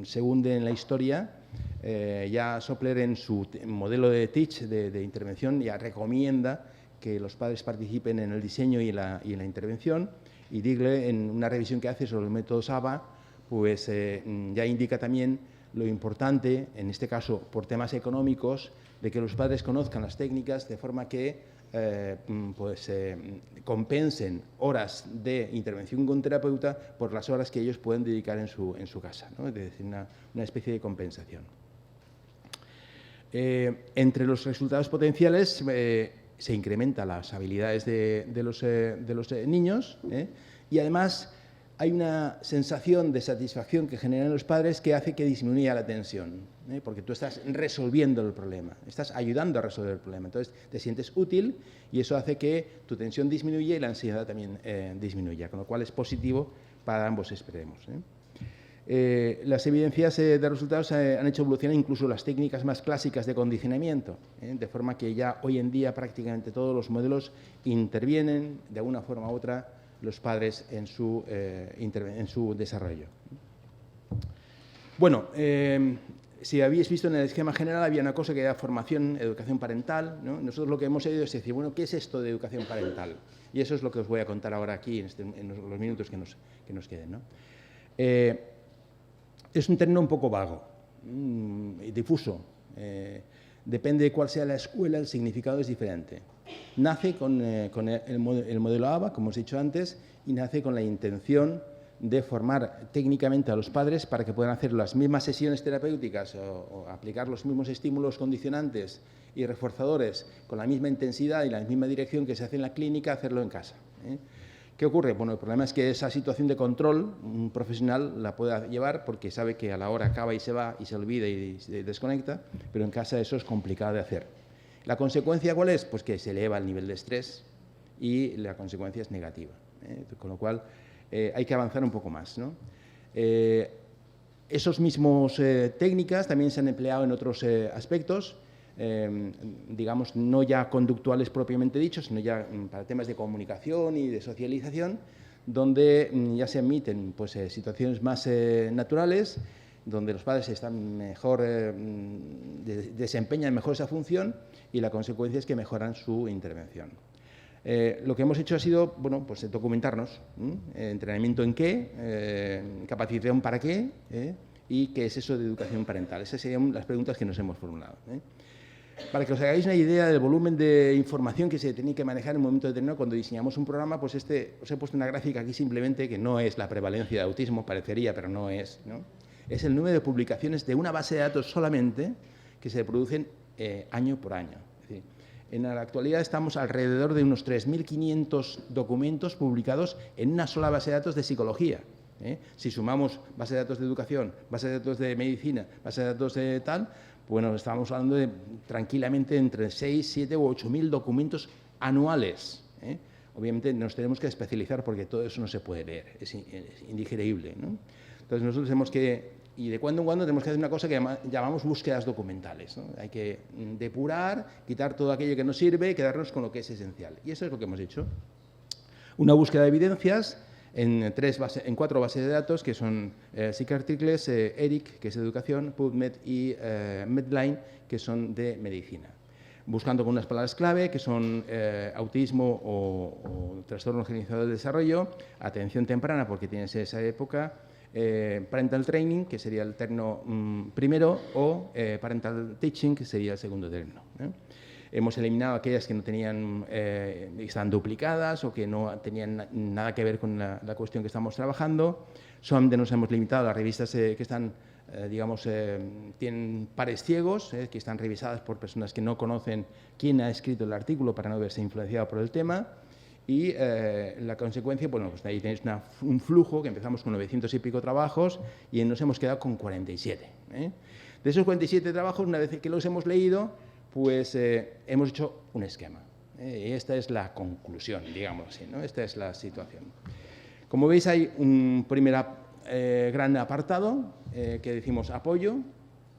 B: se hunde en la historia. Ya Sopler, en su modelo de TEACH, de intervención, ya recomienda que los padres participen en el diseño y en la intervención, y Digle, en una revisión que hace sobre los métodos ABA, pues ya indica también lo importante, en este caso por temas económicos, de que los padres conozcan las técnicas de forma que compensen horas de intervención con terapeuta por las horas que ellos pueden dedicar en su casa, ¿no? Es decir, una especie de compensación. Entre los resultados potenciales se incrementan las habilidades de los niños, y además hay una sensación de satisfacción que generan los padres que hace que disminuya la tensión, porque tú estás resolviendo el problema, estás ayudando a resolver el problema. Entonces, te sientes útil y eso hace que tu tensión disminuya y la ansiedad también disminuya, con lo cual es positivo para ambos extremos. Las evidencias de resultados han hecho evolucionar incluso las técnicas más clásicas de condicionamiento, de forma que ya hoy en día prácticamente todos los modelos intervienen de una forma u otra los padres en su desarrollo. Bueno, si habéis visto en el esquema general, había una cosa que era formación, educación parental, ¿no? Nosotros lo que hemos hecho es decir, bueno, ¿qué es esto de educación parental? Y eso es lo que os voy a contar ahora aquí en los minutos que nos queden, ¿no? Es un término un poco vago, difuso. Depende de cuál sea la escuela, el significado es diferente. Nace con el modelo ABA, como os he dicho antes, y nace con la intención de formar técnicamente a los padres para que puedan hacer las mismas sesiones terapéuticas o aplicar los mismos estímulos condicionantes y reforzadores con la misma intensidad y la misma dirección que se hace en la clínica, hacerlo en casa. ¿Qué ocurre? Bueno, el problema es que esa situación de control un profesional la puede llevar porque sabe que a la hora acaba y se va y se olvida y se desconecta, pero en casa eso es complicado de hacer. ¿La consecuencia cuál es? Pues que se eleva el nivel de estrés y la consecuencia es negativa, con lo cual hay que avanzar un poco más, ¿no? Esos mismos técnicas también se han empleado en otros aspectos, digamos, no ya conductuales propiamente dichos, sino ya para temas de comunicación y de socialización, donde ya se admiten pues, situaciones más naturales, donde los padres están mejor, desempeñan mejor esa función y la consecuencia es que mejoran su intervención. Lo que hemos hecho ha sido, bueno, pues documentarnos, entrenamiento en qué, capacitación para qué, y qué es eso de educación parental. Esas serían las preguntas que nos hemos formulado. Para que os hagáis una idea del volumen de información que se tiene que manejar en un momento determinado cuando diseñamos un programa, pues os he puesto una gráfica aquí simplemente que no es la prevalencia de autismo, parecería, pero no es, ¿no? Es el número de publicaciones de una base de datos solamente que se producen año por año. Es decir, en la actualidad estamos alrededor de unos 3.500 documentos publicados en una sola base de datos de psicología. Si sumamos base de datos de educación, base de datos de medicina, base de datos de tal, bueno, estamos hablando de tranquilamente entre 6, 7 u 8.000 documentos anuales. Obviamente nos tenemos que especializar porque todo eso no se puede leer, es indigerible, ¿no? Entonces nosotros tenemos que, y de cuando en cuando tenemos que hacer una cosa que llamamos búsquedas documentales, ¿no? Hay que depurar, quitar todo aquello que no sirve y quedarnos con lo que es esencial. Y eso es lo que hemos hecho. Una búsqueda de evidencias en 4 bases de datos, que son Psycharticles, ERIC, que es de educación, PubMed y Medline, que son de medicina. Buscando con unas palabras clave, que son autismo o trastorno generalizado del desarrollo, atención temprana, porque tienes esa época, parental training, que sería el término primero, o parental teaching, que sería el segundo término. Hemos eliminado aquellas que no tenían, están duplicadas o que no tenían nada que ver con la cuestión que estamos trabajando. Solamente nos hemos limitado a las revistas que están, tienen pares ciegos, que están revisadas por personas que no conocen quién ha escrito el artículo para no verse influenciado por el tema. Y la consecuencia, bueno, pues ahí tenéis un flujo que empezamos con 900 y pico trabajos y nos hemos quedado con 47. De esos 47 trabajos, una vez que los hemos leído, pues hemos hecho un esquema. Y esta es la conclusión, digamos así, ¿no? Esta es la situación. Como veis, hay un primer gran apartado que decimos apoyo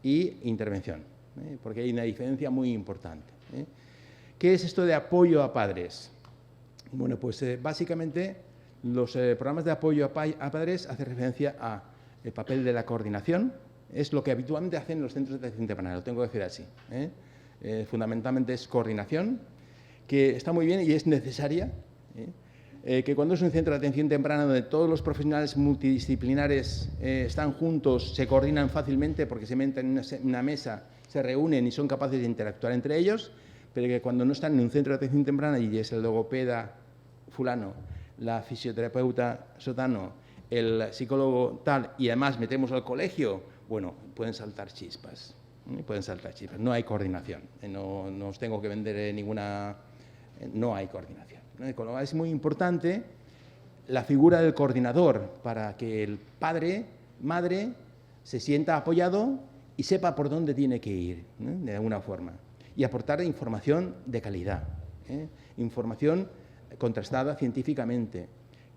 B: y intervención, porque hay una diferencia muy importante. ¿Qué es esto de apoyo a padres? Bueno, pues básicamente los programas de apoyo a padres hacen referencia al papel de la coordinación. Es lo que habitualmente hacen los centros de atención temprana, lo tengo que decir así. Fundamentalmente es coordinación, que está muy bien y es necesaria, que cuando es un centro de atención temprana donde todos los profesionales multidisciplinares están juntos, se coordinan fácilmente porque se meten en una mesa, se reúnen y son capaces de interactuar entre ellos, pero que cuando no están en un centro de atención temprana y es el logopeda fulano, la fisioterapeuta sotano, el psicólogo tal, y además metemos al colegio, bueno, pueden saltar chispas. No hay coordinación, no os tengo que vender ninguna... No hay coordinación. Con lo cual es muy importante la figura del coordinador para que el padre, madre, se sienta apoyado y sepa por dónde tiene que ir, de alguna forma. Y aportar información de calidad, información contrastada científicamente,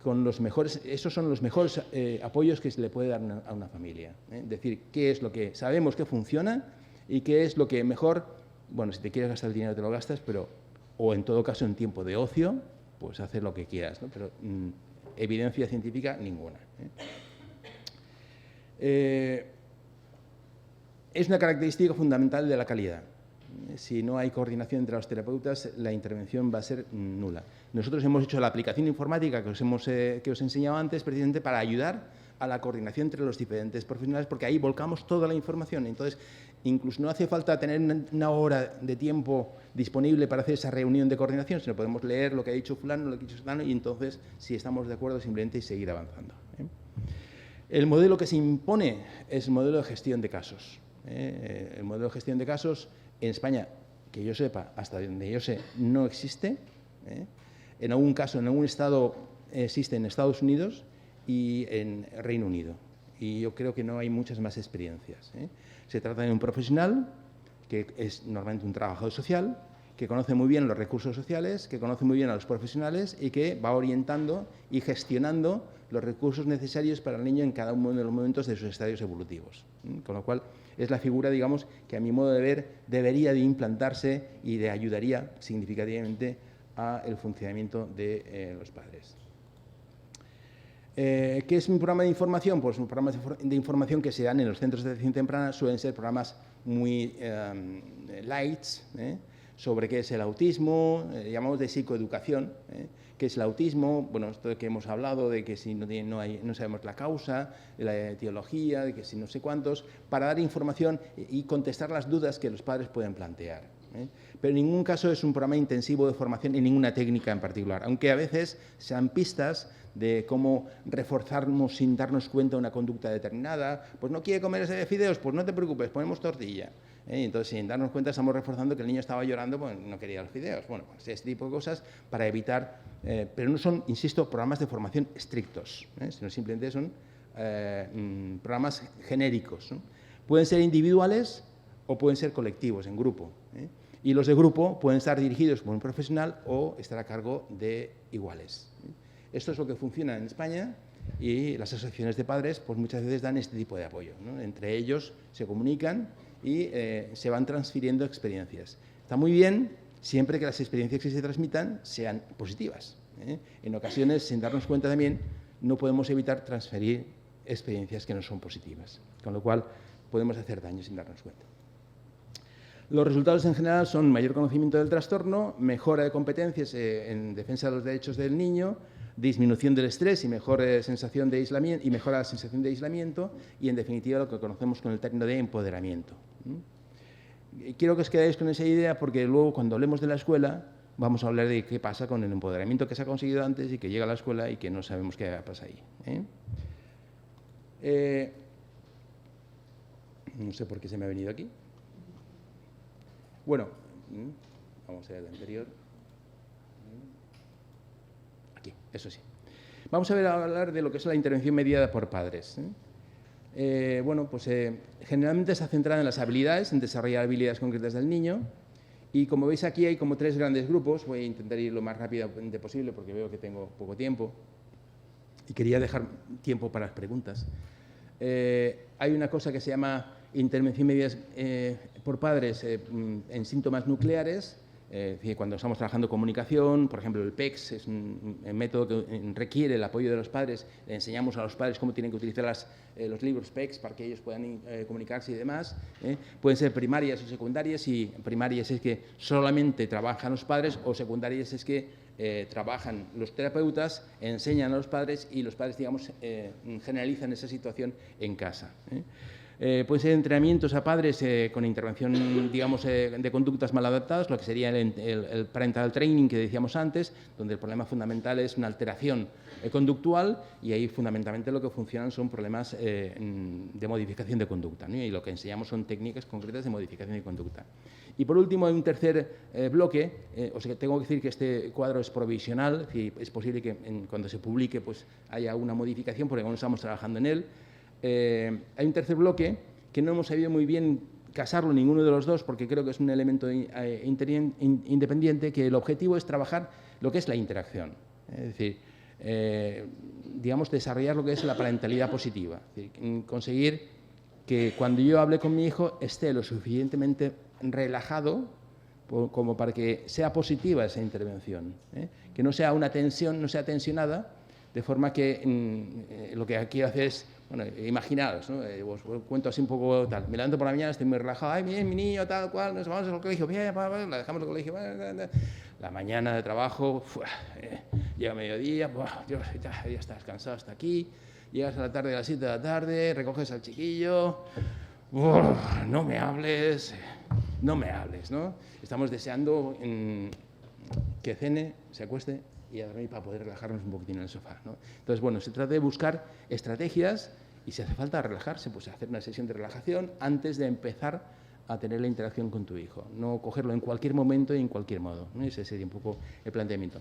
B: con los mejores, esos son los mejores apoyos que se le puede dar a una familia. Decir qué es lo que sabemos que funciona y qué es lo que mejor, bueno, si te quieres gastar el dinero te lo gastas, pero, o en todo caso en tiempo de ocio, pues hacer lo que quieras, ¿no? Pero evidencia científica ninguna. Es una característica fundamental de la calidad. Si no hay coordinación entre los terapeutas, la intervención va a ser nula. Nosotros hemos hecho la aplicación informática que os he enseñado antes, precisamente para ayudar a la coordinación entre los diferentes profesionales, porque ahí volcamos toda la información. Entonces, incluso no hace falta tener una hora de tiempo disponible para hacer esa reunión de coordinación, sino podemos leer lo que ha dicho fulano, lo que ha dicho fulano, y entonces, si estamos de acuerdo, simplemente seguir avanzando. El modelo que se impone es el modelo de gestión de casos. El modelo de gestión de casos en España, que yo sepa, hasta donde yo sé, no existe. En algún caso, en algún estado existe en Estados Unidos y en Reino Unido. Y yo creo que no hay muchas más experiencias. Se trata de un profesional que es normalmente un trabajador social, que conoce muy bien los recursos sociales, que conoce muy bien a los profesionales y que va orientando y gestionando los recursos necesarios para el niño en cada uno de los momentos de sus estadios evolutivos. Con lo cual, es la figura, digamos, que a mi modo de ver debería de implantarse y de ayudaría significativamente al funcionamiento de los padres. ¿Qué es un programa de información? Pues un programa de información que se dan en los centros de atención temprana suelen ser programas muy light, sobre qué es el autismo, llamamos de psicoeducación, qué es el autismo, bueno, esto de que hemos hablado, de que si no sabemos la causa, de la etiología, de que si no sé cuántos, para dar información y contestar las dudas que los padres pueden plantear. Pero en ningún caso es un programa intensivo de formación en ninguna técnica en particular, aunque a veces sean pistas de cómo reforzarnos sin darnos cuenta de una conducta determinada. Pues no quiere comer ese fideos, pues no te preocupes, ponemos tortilla. Entonces, sin darnos cuenta, estamos reforzando que el niño estaba llorando, pues no quería los fideos. Bueno, pues ese tipo de cosas para evitar, pero no son, insisto, programas de formación estrictos, sino simplemente son programas genéricos, ¿no? Pueden ser individuales o pueden ser colectivos, en grupo. Y los de grupo pueden estar dirigidos por un profesional o estar a cargo de iguales. Esto es lo que funciona en España y las asociaciones de padres pues muchas veces dan este tipo de apoyo, ¿no? Entre ellos se comunican y se van transfiriendo experiencias. Está muy bien siempre que las experiencias que se transmitan sean positivas. En ocasiones, sin darnos cuenta también, no podemos evitar transferir experiencias que no son positivas, con lo cual podemos hacer daño sin darnos cuenta. Los resultados en general son mayor conocimiento del trastorno, mejora de competencias en defensa de los derechos del niño, disminución del estrés y mejor sensación de aislamiento, y mejora la sensación de aislamiento y, en definitiva, lo que conocemos con el término de empoderamiento. Quiero que os quedéis con esa idea porque luego, cuando hablemos de la escuela, vamos a hablar de qué pasa con el empoderamiento que se ha conseguido antes y que llega a la escuela y que no sabemos qué pasa ahí. No sé por qué se me ha venido aquí. Bueno, vamos a ver el anterior. Aquí, eso sí. Vamos a hablar de lo que es la intervención mediada por padres. Bueno, pues generalmente está centrada en las habilidades, en desarrollar habilidades concretas del niño. Y como veis aquí hay como 3 grandes grupos. Voy a intentar ir lo más rápidamente posible porque veo que tengo poco tiempo. Y quería dejar tiempo para las preguntas. Hay una cosa que se llama intervención mediada por padres en síntomas nucleares. Cuando estamos trabajando comunicación, por ejemplo, el PECS es un método que requiere el apoyo de los padres. Le enseñamos a los padres cómo tienen que utilizar los libros PECS para que ellos puedan comunicarse y demás. Pueden ser primarias o secundarias, y primarias es que solamente trabajan los padres, o secundarias es que trabajan los terapeutas, enseñan a los padres y los padres, digamos, generalizan esa situación en casa. Pueden ser entrenamientos a padres con intervención, digamos, de conductas mal adaptadas, lo que sería el parental training que decíamos antes, donde el problema fundamental es una alteración conductual, y ahí fundamentalmente lo que funcionan son problemas de modificación de conducta, ¿no? Y lo que enseñamos son técnicas concretas de modificación de conducta. Y por último, hay un tercer bloque. O sea, tengo que decir que este cuadro es provisional, es posible que cuando se publique pues haya una modificación porque aún estamos trabajando en él. Hay un tercer bloque que no hemos sabido muy bien casarlo ninguno de los dos, porque creo que es un elemento independiente, que el objetivo es trabajar lo que es la interacción, es decir, digamos, desarrollar lo que es la parentalidad positiva, es decir, conseguir que cuando yo hable con mi hijo esté lo suficientemente relajado como para que sea positiva esa intervención, que no sea una tensión, no sea tensionada, de forma que lo que aquí hace es, bueno, imaginaos, ¿no? Os cuento así un poco tal. Me levanto por la mañana, estoy muy relajado. Ay, bien, mi niño, tal cual, nos vamos al colegio. Bien, la dejamos al colegio. La mañana de trabajo, llega mediodía, Dios, ya estás cansado hasta aquí. Llegas a la tarde, a las 7 de la tarde, recoges al chiquillo. No me hables, ¿no? Estamos deseando que cene, se acueste y a dormir para poder relajarnos un poquitín en el sofá, ¿no? Entonces, bueno, se trata de buscar estrategias, y si hace falta relajarse, pues hacer una sesión de relajación antes de empezar a tener la interacción con tu hijo. No cogerlo en cualquier momento y en cualquier modo, ¿no? Ese sería un poco el planteamiento.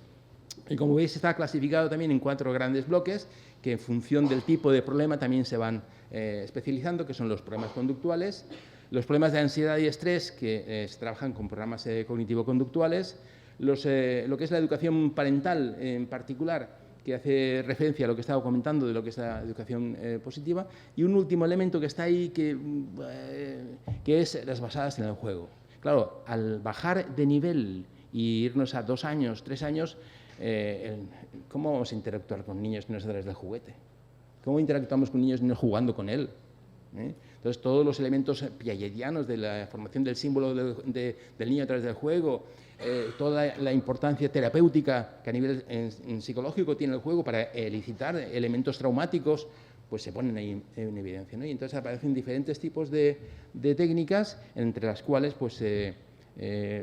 B: Y como veis, está clasificado también en 4 grandes bloques, que en función del tipo de problema también se van especializando, que son los problemas conductuales, los problemas de ansiedad y estrés, que se trabajan con programas cognitivo-conductuales, lo que es la educación parental en particular, que hace referencia a lo que estaba comentando de lo que es la educación positiva, y un último elemento que está ahí, que es las basadas en el juego. Claro, al bajar de nivel y irnos a 2 años, 3 años, ¿cómo vamos a interactuar con niños no es a través del juguete? ¿Cómo interactuamos con niños no jugando con él? Entonces, Entonces, todos los elementos piagetianos de la formación del símbolo del niño a través del juego, toda la importancia terapéutica que a nivel psicológico tiene el juego para elicitar elementos traumáticos, pues se ponen ahí en evidencia, ¿no? Y entonces aparecen diferentes tipos de técnicas, entre las cuales pues,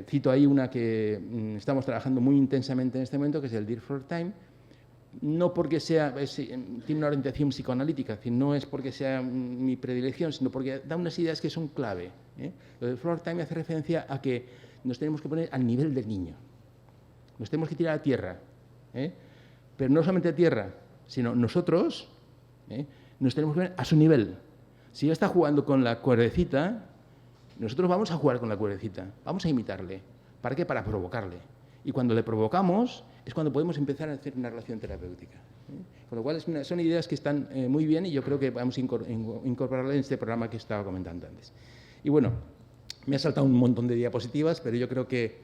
B: cito ahí una que estamos trabajando muy intensamente en este momento, que es el Dear for Time, no porque tiene una orientación psicoanalítica, es decir, no es porque sea mi predilección, sino porque da unas ideas que son clave. Lo del Floor Time hace referencia a que nos tenemos que poner al nivel del niño, nos tenemos que tirar a tierra, pero no solamente a tierra, sino nosotros nos tenemos que poner a su nivel. Si ella está jugando con la cuerdecita, nosotros vamos a jugar con la cuerdecita, vamos a imitarle. ¿Para qué? Para provocarle. Y cuando le provocamos es cuando podemos empezar a hacer una relación terapéutica. Con lo cual son ideas que están muy bien y yo creo que vamos a incorporarlas en este programa que estaba comentando antes. Y bueno, me ha saltado un montón de diapositivas, pero yo creo que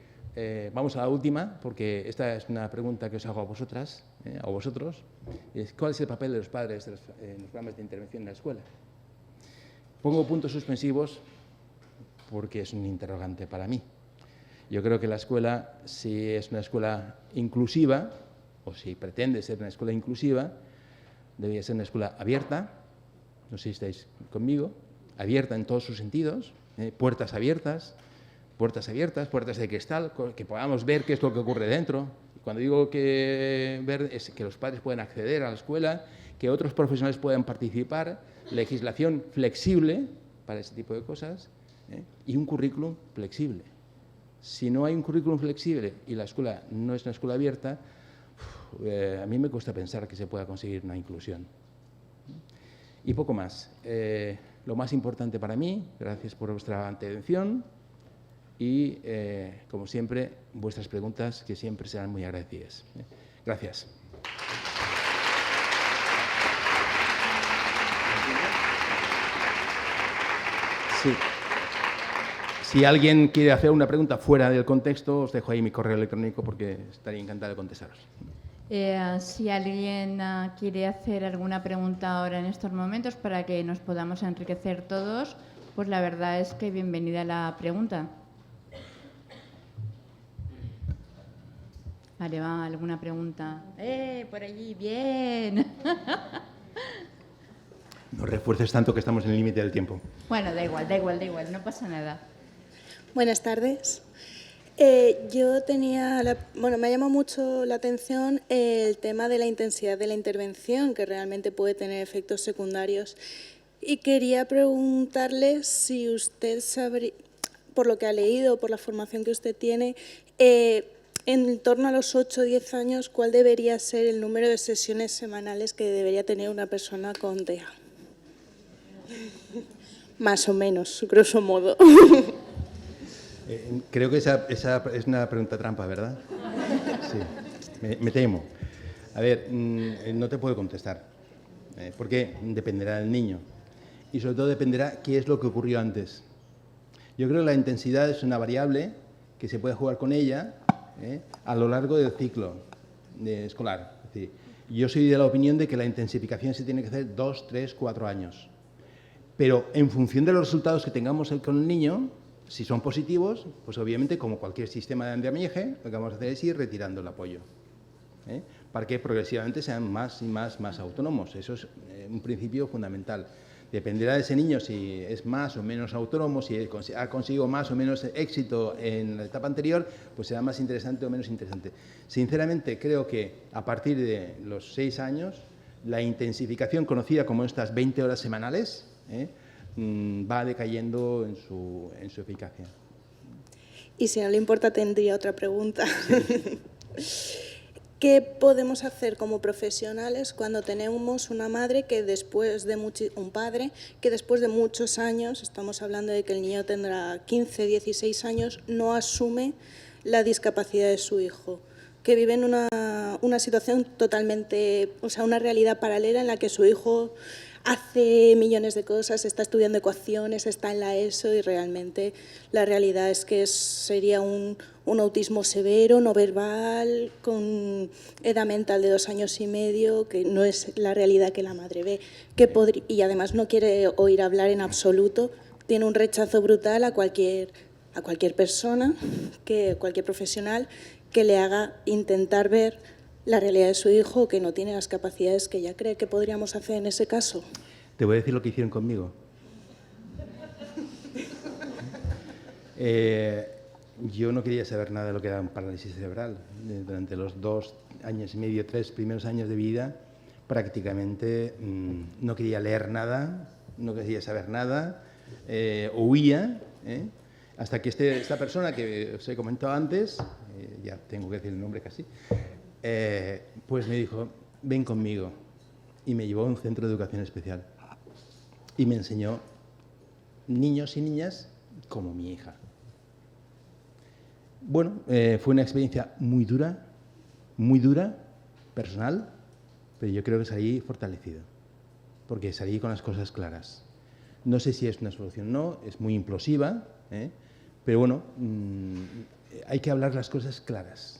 B: vamos a la última, porque esta es una pregunta que os hago a vosotras, a vosotros. ¿Cuál es el papel de los padres en los programas de intervención en la escuela? Pongo puntos suspensivos porque es un interrogante para mí. Yo creo que la escuela, si es una escuela inclusiva, o si pretende ser una escuela inclusiva, debería ser una escuela abierta, no sé si estáis conmigo, abierta en todos sus sentidos, puertas abiertas, puertas de cristal, que podamos ver qué es lo que ocurre dentro. Cuando digo que ver es que los padres puedan acceder a la escuela, que otros profesionales puedan participar, legislación flexible para ese tipo de cosas, y un currículum flexible. Si no hay un currículum flexible y la escuela no es una escuela abierta, a mí me cuesta pensar que se pueda conseguir una inclusión. Y poco más. Lo más importante para mí, gracias por vuestra atención y, como siempre, vuestras preguntas, que siempre serán muy agradecidas. Gracias. Sí. Si alguien quiere hacer una pregunta fuera del contexto, os dejo ahí mi correo electrónico porque estaría encantado de contestaros.
A: Si alguien quiere hacer alguna pregunta ahora en estos momentos para que nos podamos enriquecer todos, pues la verdad es que bienvenida la pregunta. Vale, va, alguna pregunta. Por allí, bien.
B: No refuerces tanto que estamos en el límite del tiempo.
A: Bueno, da igual, no pasa nada.
C: Buenas tardes. Yo tenía, me ha llamado mucho la atención el tema de la intensidad de la intervención, que realmente puede tener efectos secundarios. Y quería preguntarle si usted sabe, por lo que ha leído, por la formación que usted tiene, en torno a los 8 o 10 años, ¿cuál debería ser el número de sesiones semanales que debería tener una persona con TEA? Más o menos, grosso modo.
B: Creo que esa es una pregunta trampa, ¿verdad? Sí, me temo. A ver, no te puedo contestar, porque dependerá del niño y sobre todo dependerá qué es lo que ocurrió antes. Yo creo que la intensidad es una variable que se puede jugar con ella a lo largo del ciclo escolar. Es decir, yo soy de la opinión de que la intensificación se tiene que hacer 2, 3, 4 años. Pero en función de los resultados que tengamos con el niño, si son positivos, pues obviamente, como cualquier sistema de andamiaje, lo que vamos a hacer es ir retirando el apoyo, para que progresivamente sean más y más autónomos. Eso es un principio fundamental. Dependerá de ese niño si es más o menos autónomo, si ha conseguido más o menos éxito en la etapa anterior, pues será más interesante o menos interesante. Sinceramente, creo que a partir de los 6 años, la intensificación conocida como estas 20 horas semanales, va decayendo en su eficacia.
C: Y si no le importa, tendría otra pregunta.
B: Sí.
C: ¿Qué podemos hacer como profesionales cuando tenemos una madre que un padre que después de muchos años, estamos hablando de que el niño tendrá 15, 16 años, no asume la discapacidad de su hijo? Que vive en una situación totalmente, una realidad paralela en la que su hijo hace millones de cosas, está estudiando ecuaciones, está en la ESO y realmente la realidad es que sería un autismo severo, no verbal, con edad mental de 2 años y medio, que no es la realidad que la madre ve, y además no quiere oír hablar en absoluto, tiene un rechazo brutal a cualquier persona, cualquier profesional que le haga intentar ver la realidad de su hijo, que no tiene las capacidades que ella cree que podríamos hacer en ese caso.
B: Te voy a decir lo que hicieron conmigo. Yo no quería saber nada de lo que era un parálisis cerebral. Durante los 2 años y medio, 3 primeros años de vida, prácticamente no quería leer nada, no quería saber nada, huía, hasta que esta persona que os he comentado antes, ya tengo que decir el nombre casi, pues me dijo, ven conmigo, y me llevó a un centro de educación especial y me enseñó niños y niñas como mi hija. Bueno, fue una experiencia muy dura, personal, pero yo creo que salí fortalecido, porque salí con las cosas claras. No sé si es una solución o no, es muy implosiva, pero bueno, hay que hablar las cosas claras.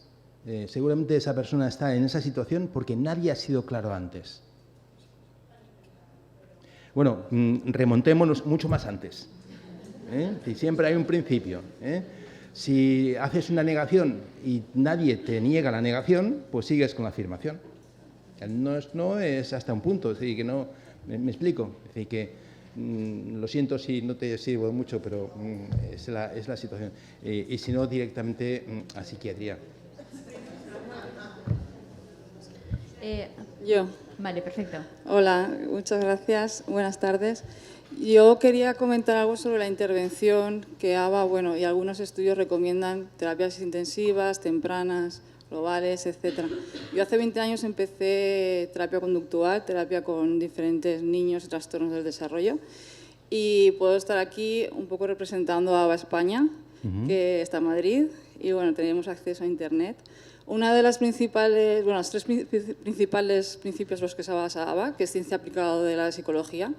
B: Seguramente esa persona está en esa situación porque nadie ha sido claro antes. Bueno, remontémonos mucho más antes. Si siempre hay un principio. Si haces una negación y nadie te niega la negación, pues sigues con la afirmación. No es hasta un punto, es decir, que no, me explico. Es decir, que lo siento si no te sirvo de mucho, pero es la situación. Y si no, directamente a psiquiatría.
D: Yo.
A: Vale, perfecto.
D: Hola, muchas gracias. Buenas tardes. Yo quería comentar algo sobre la intervención que ABA, bueno, y algunos estudios recomiendan terapias intensivas, tempranas, globales, etc. Yo hace 20 años empecé terapia conductual, terapia con diferentes niños y trastornos del desarrollo, y puedo estar aquí un poco representando a ABA España, que está en Madrid, y bueno, tenemos acceso a Internet. Una de las principales, bueno, los 3 principales principios en los que se basa ABA, que es ciencia aplicada de la psicología,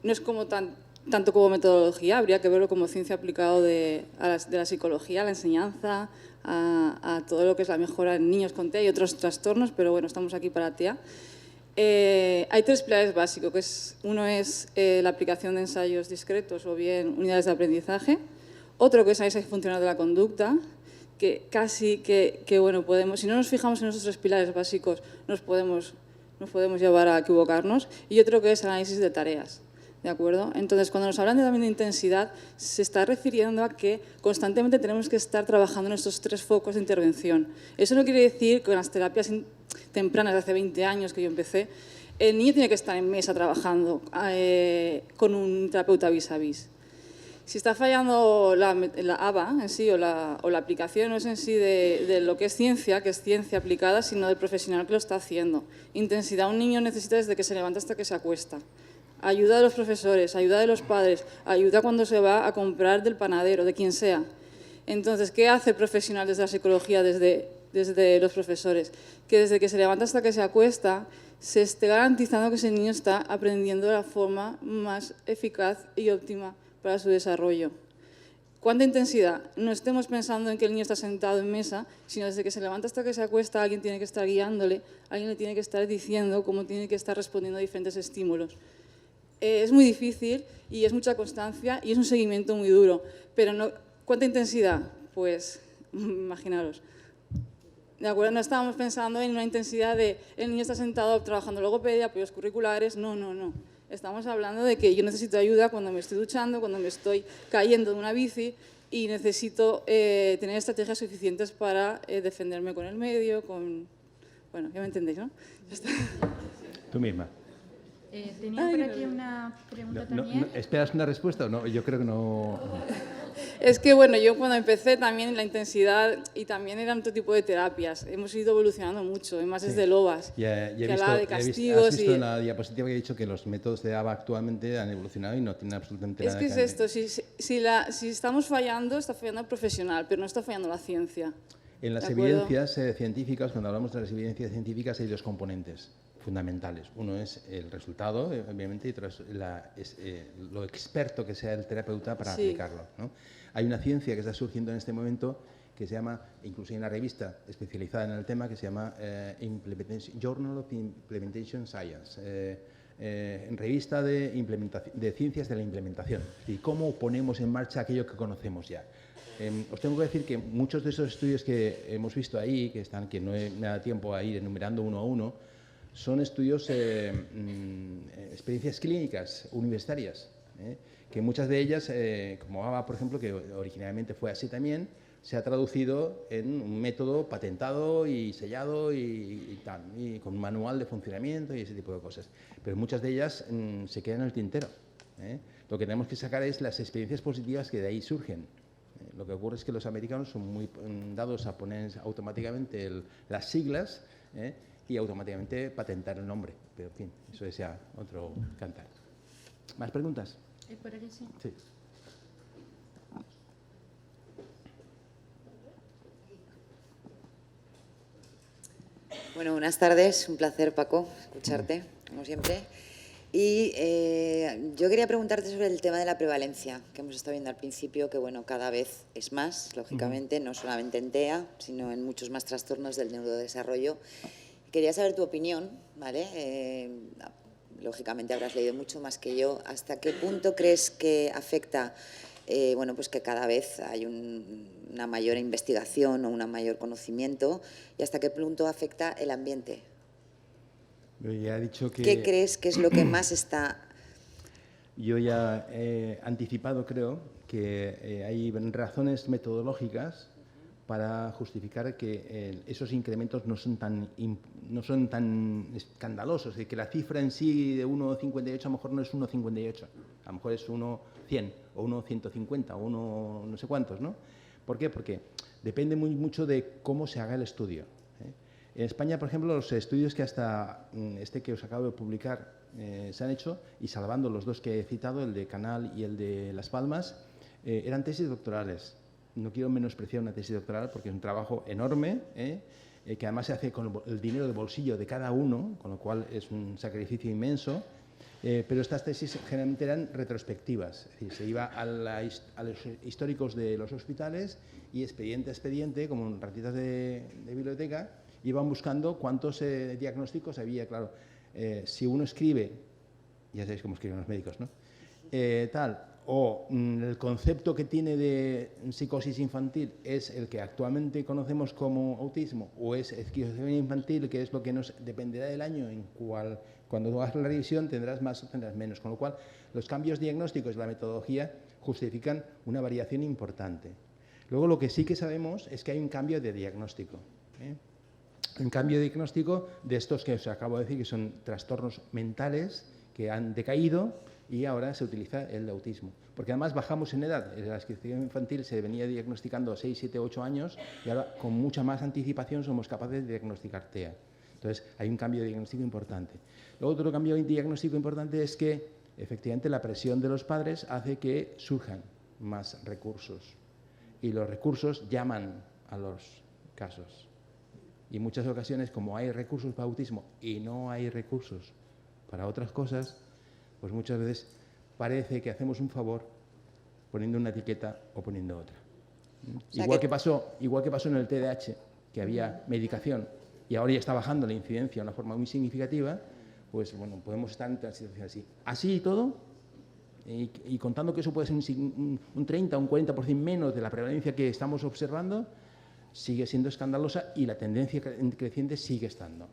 D: no es como tanto como metodología, habría que verlo como ciencia aplicada de la psicología, a la enseñanza, a todo lo que es la mejora en niños con TEA y otros trastornos, pero bueno, estamos aquí para TEA. Hay 3 pilares básicos, uno es la aplicación de ensayos discretos o bien unidades de aprendizaje, otro que es análisis funcional de la conducta, que casi que bueno, si no nos fijamos en esos 3 pilares básicos, nos podemos llevar a equivocarnos, y otro que es análisis de tareas. ¿De acuerdo? Entonces, cuando nos hablan también de intensidad, se está refiriendo a que constantemente tenemos que estar trabajando en estos 3 focos de intervención. Eso no quiere decir que con las terapias tempranas de hace 20 años que yo empecé, el niño tiene que estar en mesa trabajando con un terapeuta vis a vis. Si está fallando la ABA en sí o la aplicación, no es en sí de lo que es ciencia aplicada, sino del profesional que lo está haciendo. Intensidad un niño necesita desde que se levanta hasta que se acuesta. Ayuda de los profesores, ayuda de los padres, ayuda cuando se va a comprar del panadero, de quien sea. Entonces, ¿qué hace el profesional desde la psicología, desde los profesores? Que desde que se levanta hasta que se acuesta, se esté garantizando que ese niño está aprendiendo de la forma más eficaz y óptima para su desarrollo. ¿Cuánta intensidad? No estemos pensando en que el niño está sentado en mesa, sino desde que se levanta hasta que se acuesta, alguien tiene que estar guiándole, alguien le tiene que estar diciendo cómo tiene que estar respondiendo a diferentes estímulos. Es muy difícil y es mucha constancia y es un seguimiento muy duro. Pero no, ¿cuánta intensidad? Pues imaginaros. ¿De acuerdo? No estábamos pensando en una intensidad de el niño está sentado trabajando logopedia, apoyos curriculares. No, no, no. Estamos hablando de que yo necesito ayuda cuando me estoy duchando, cuando me estoy cayendo de una bici y necesito tener estrategias suficientes para defenderme con el medio, con... Bueno, ya me entendéis, ¿no? Ya está.
B: Tú misma.
A: Tenía por aquí una pregunta también.
B: ¿Esperas una respuesta o no? Yo creo que no.
D: Es que, bueno, yo cuando empecé también la intensidad y también eran otro tipo de terapias. Hemos ido evolucionando mucho, y más desde Lobas, que hablaba de castigos.
B: Has visto en la diapositiva que he dicho que los métodos de ABA actualmente han evolucionado y no tienen absolutamente nada
D: que ver. Es que es esto, si estamos fallando, está fallando el profesional, pero no está fallando la ciencia.
B: En las evidencias científicas, cuando hablamos de las evidencias científicas, hay 2 componentes, fundamentales. Uno es el resultado, obviamente, y otro es lo experto que sea el terapeuta para aplicarlo, ¿no? Hay una ciencia que está surgiendo en este momento que se llama, incluso hay una revista especializada en el tema que se llama Journal of Implementation Science, revista de ciencias de la implementación, y cómo ponemos en marcha aquello que conocemos ya. Os tengo que decir que muchos de esos estudios que hemos visto ahí, que no me da tiempo a ir enumerando uno a uno, son estudios, experiencias clínicas universitarias, que muchas de ellas, como ABA, por ejemplo, que originalmente fue así también, se ha traducido en un método patentado y sellado y con un manual de funcionamiento y ese tipo de cosas. Pero muchas de ellas se quedan en el tintero. Lo que tenemos que sacar es las experiencias positivas que de ahí surgen. Lo que ocurre es que los americanos son muy dados a poner automáticamente las siglas y automáticamente patentar el nombre. Pero, en fin, eso es ya otro cantar. ¿Más preguntas?
A: Por aquí sí.
B: Sí.
E: Bueno, buenas tardes. Un placer, Paco, escucharte, como siempre. Y yo quería preguntarte sobre el tema de la prevalencia, que hemos estado viendo al principio, que bueno, cada vez es más, lógicamente, no solamente en TEA, sino en muchos más trastornos del neurodesarrollo. Quería saber tu opinión, ¿vale? Lógicamente habrás leído mucho más que yo. ¿Hasta qué punto crees que afecta, bueno, pues que cada vez hay una mayor investigación o un mayor conocimiento, y hasta qué punto afecta el ambiente?
B: Yo ya he dicho que...
E: ¿Qué crees que es lo que más está...?
B: Yo ya he anticipado, creo, que hay razones metodológicas para justificar que esos incrementos no son tan escandalosos, y que la cifra en sí de 1,58 a lo mejor no es 1,58, a lo mejor es 1,100 o 1,150 o 1 no sé cuántos, ¿no? ¿Por qué? Porque depende mucho de cómo se haga el estudio. En España, por ejemplo, los estudios que hasta este que os acabo de publicar se han hecho, y salvando los dos que he citado, el de Canal y el de Las Palmas, eran tesis doctorales. No quiero menospreciar una tesis doctoral porque es un trabajo enorme, que además se hace con el dinero del bolsillo de cada uno, con lo cual es un sacrificio inmenso. Pero estas tesis generalmente eran retrospectivas, es decir, se iba a los históricos de los hospitales y expediente a expediente, como en ratitas de biblioteca, iban buscando cuántos diagnósticos había. Claro, si uno escribe, ya sabéis cómo escriben los médicos, ¿no? O el concepto que tiene de psicosis infantil es el que actualmente conocemos como autismo, o es esquizofrenia infantil, que es lo que nos dependerá del año en cual, cuando hagas la revisión, tendrás más o tendrás menos. Con lo cual, los cambios diagnósticos de la metodología justifican una variación importante. Luego, lo que sí que sabemos es que hay un cambio de diagnóstico. Un cambio de diagnóstico de estos que os acabo de decir, que son trastornos mentales que han decaído, y ahora se utiliza el de autismo. Porque además bajamos en edad. La esquizofrenia infantil se venía diagnosticando a 6, 7, 8 años, y ahora con mucha más anticipación somos capaces de diagnosticar TEA. Entonces hay un cambio de diagnóstico importante. Luego, otro cambio de diagnóstico importante es que efectivamente la presión de los padres hace que surjan más recursos, y los recursos llaman a los casos. Y en muchas ocasiones, como hay recursos para autismo y no hay recursos para otras cosas, pues muchas veces parece que hacemos un favor poniendo una etiqueta o poniendo otra. Igual que pasó en el TDAH, que había medicación y ahora ya está bajando la incidencia de una forma muy significativa, pues bueno, podemos estar en una situación así. Así y todo, y contando que eso puede ser un 30 o un 40% menos de la prevalencia que estamos observando, sigue siendo escandalosa, y la tendencia creciente sigue estando.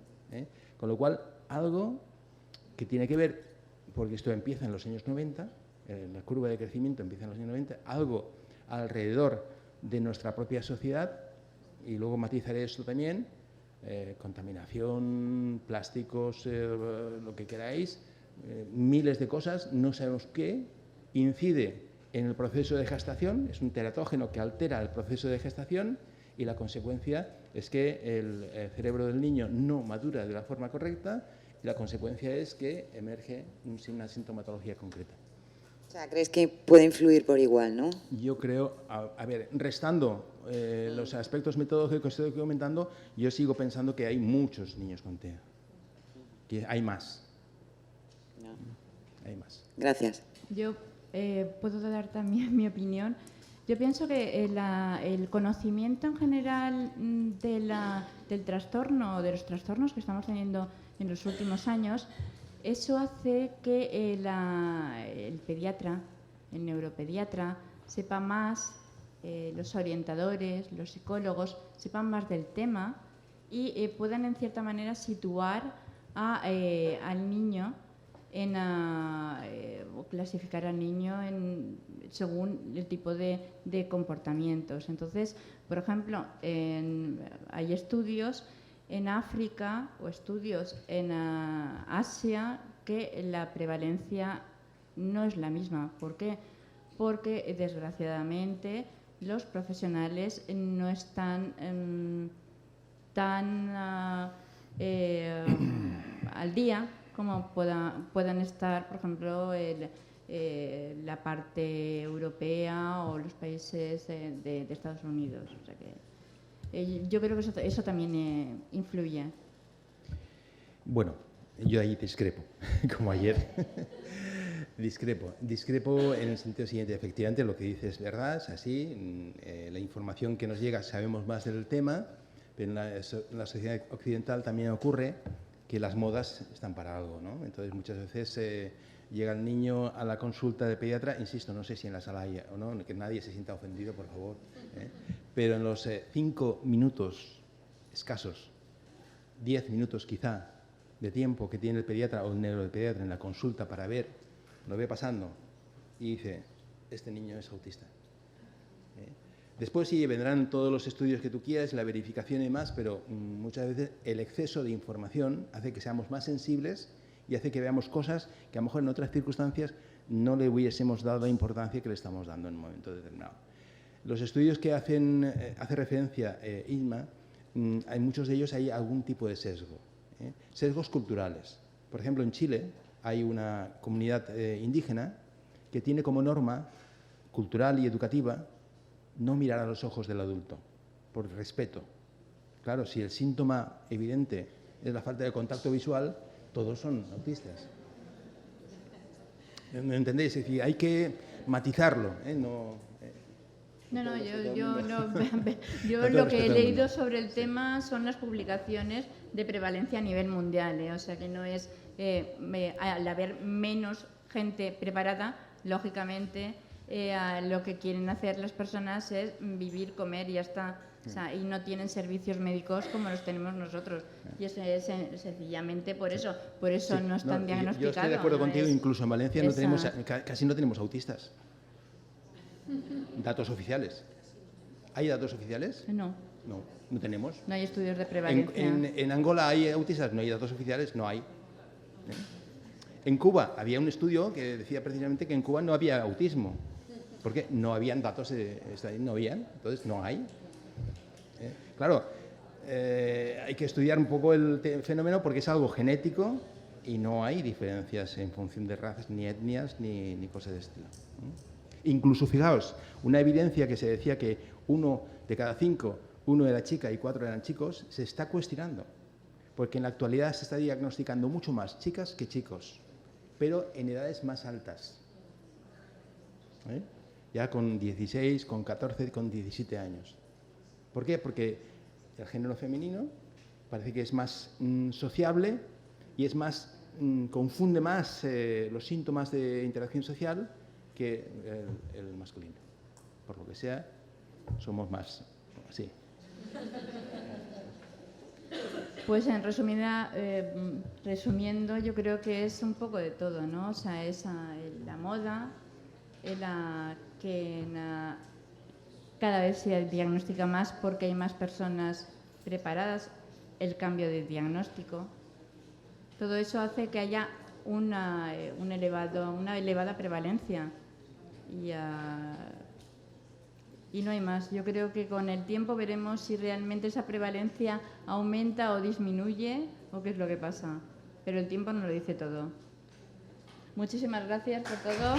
B: Con lo cual, algo que tiene que ver, porque esto empieza en los años 90, la curva de crecimiento empieza en los años 90, algo alrededor de nuestra propia sociedad, y luego matizaré esto también, contaminación, plásticos, lo que queráis, miles de cosas, no sabemos qué, incide en el proceso de gestación, es un teratógeno que altera el proceso de gestación, y la consecuencia es que el cerebro del niño no madura de la forma correcta, y la consecuencia es que emerge una sintomatología concreta.
E: O sea, ¿crees que puede influir por igual, no?
B: Yo creo, a ver, restando los aspectos metodológicos que estoy comentando, yo sigo pensando que hay muchos niños con TEA. que hay más.
E: No.
B: Hay más.
E: Gracias.
A: Yo puedo dar también mi opinión. Yo pienso que el conocimiento en general del trastorno, de los trastornos que estamos teniendo en los últimos años, eso hace que el pediatra, el neuropediatra, sepa más, los orientadores, los psicólogos, sepan más del tema y puedan en cierta manera situar al niño o clasificar al niño según el tipo de comportamientos. Entonces, por ejemplo, hay estudios en África o estudios en Asia que la prevalencia no es la misma. ¿Por qué? Porque, desgraciadamente, los profesionales no están tan al día como puedan estar, por ejemplo, la parte europea o los países de Estados Unidos. O sea que, yo creo que eso también influye.
B: Bueno, yo ahí discrepo, como ayer. Discrepo en el sentido siguiente. Efectivamente, lo que dices es verdad, es así. La información que nos llega, sabemos más del tema, pero en la sociedad occidental también ocurre que las modas están para algo, ¿no? Entonces, muchas veces llega el niño a la consulta de pediatra, insisto, no sé si en la sala hay o no, que nadie se sienta ofendido, por favor, pero en los 5 minutos escasos, 10 minutos quizá, de tiempo que tiene el pediatra o el neuropediatra en la consulta para ver, lo ve pasando y dice, este niño es autista. Después sí vendrán todos los estudios que tú quieras, la verificación y demás, pero muchas veces el exceso de información hace que seamos más sensibles y hace que veamos cosas que a lo mejor en otras circunstancias no le hubiésemos dado la importancia que le estamos dando en un momento determinado. Los estudios que hace referencia Isma, hay muchos de ellos hay algún tipo de sesgo, sesgos culturales. Por ejemplo, en Chile hay una comunidad indígena que tiene como norma cultural y educativa no mirar a los ojos del adulto, por respeto. Claro, si el síntoma evidente es la falta de contacto visual, todos son autistas. ¿Me entendéis? Es decir, hay que matizarlo,
A: yo lo que he leído sobre el tema son las publicaciones de prevalencia a nivel mundial, o sea que no es, al haber menos gente preparada, lógicamente, lo que quieren hacer las personas es vivir, comer y ya está. O sea, y no tienen servicios médicos como los tenemos nosotros. Y eso es sencillamente por eso sí, no están diagnosticados.
B: Yo estoy de acuerdo contigo, incluso en Valencia casi no tenemos autistas. Datos oficiales. ¿Hay datos oficiales?
A: No.
B: No tenemos.
A: No hay estudios de prevalencia.
B: En Angola hay autistas, no hay datos oficiales, no hay. En Cuba había un estudio que decía precisamente que en Cuba no había autismo. Porque no habían datos, no habían, entonces no hay. Claro, hay que estudiar un poco el fenómeno porque es algo genético y no hay diferencias en función de razas, ni etnias, ni cosas de estilo. Incluso, fijaos, una evidencia que se decía que 1 de cada 5, 1 era chica y 4 eran chicos, se está cuestionando. Porque en la actualidad se está diagnosticando mucho más chicas que chicos, pero en edades más altas. Ya con 16, con 14, con 17 años. ¿Por qué? Porque el género femenino parece que es más sociable y es más, confunde más los síntomas de interacción social que el masculino. Por lo que sea, somos más así.
A: Pues en resumiendo, yo creo que es un poco de todo, ¿no? O sea, es la moda, que cada vez se diagnostica más porque hay más personas preparadas, el cambio de diagnóstico. Todo eso hace que haya una elevada prevalencia y no hay más. Yo creo que con el tiempo veremos si realmente esa prevalencia aumenta o disminuye o qué es lo que pasa. Pero el tiempo nos lo dice todo. Muchísimas gracias por todo.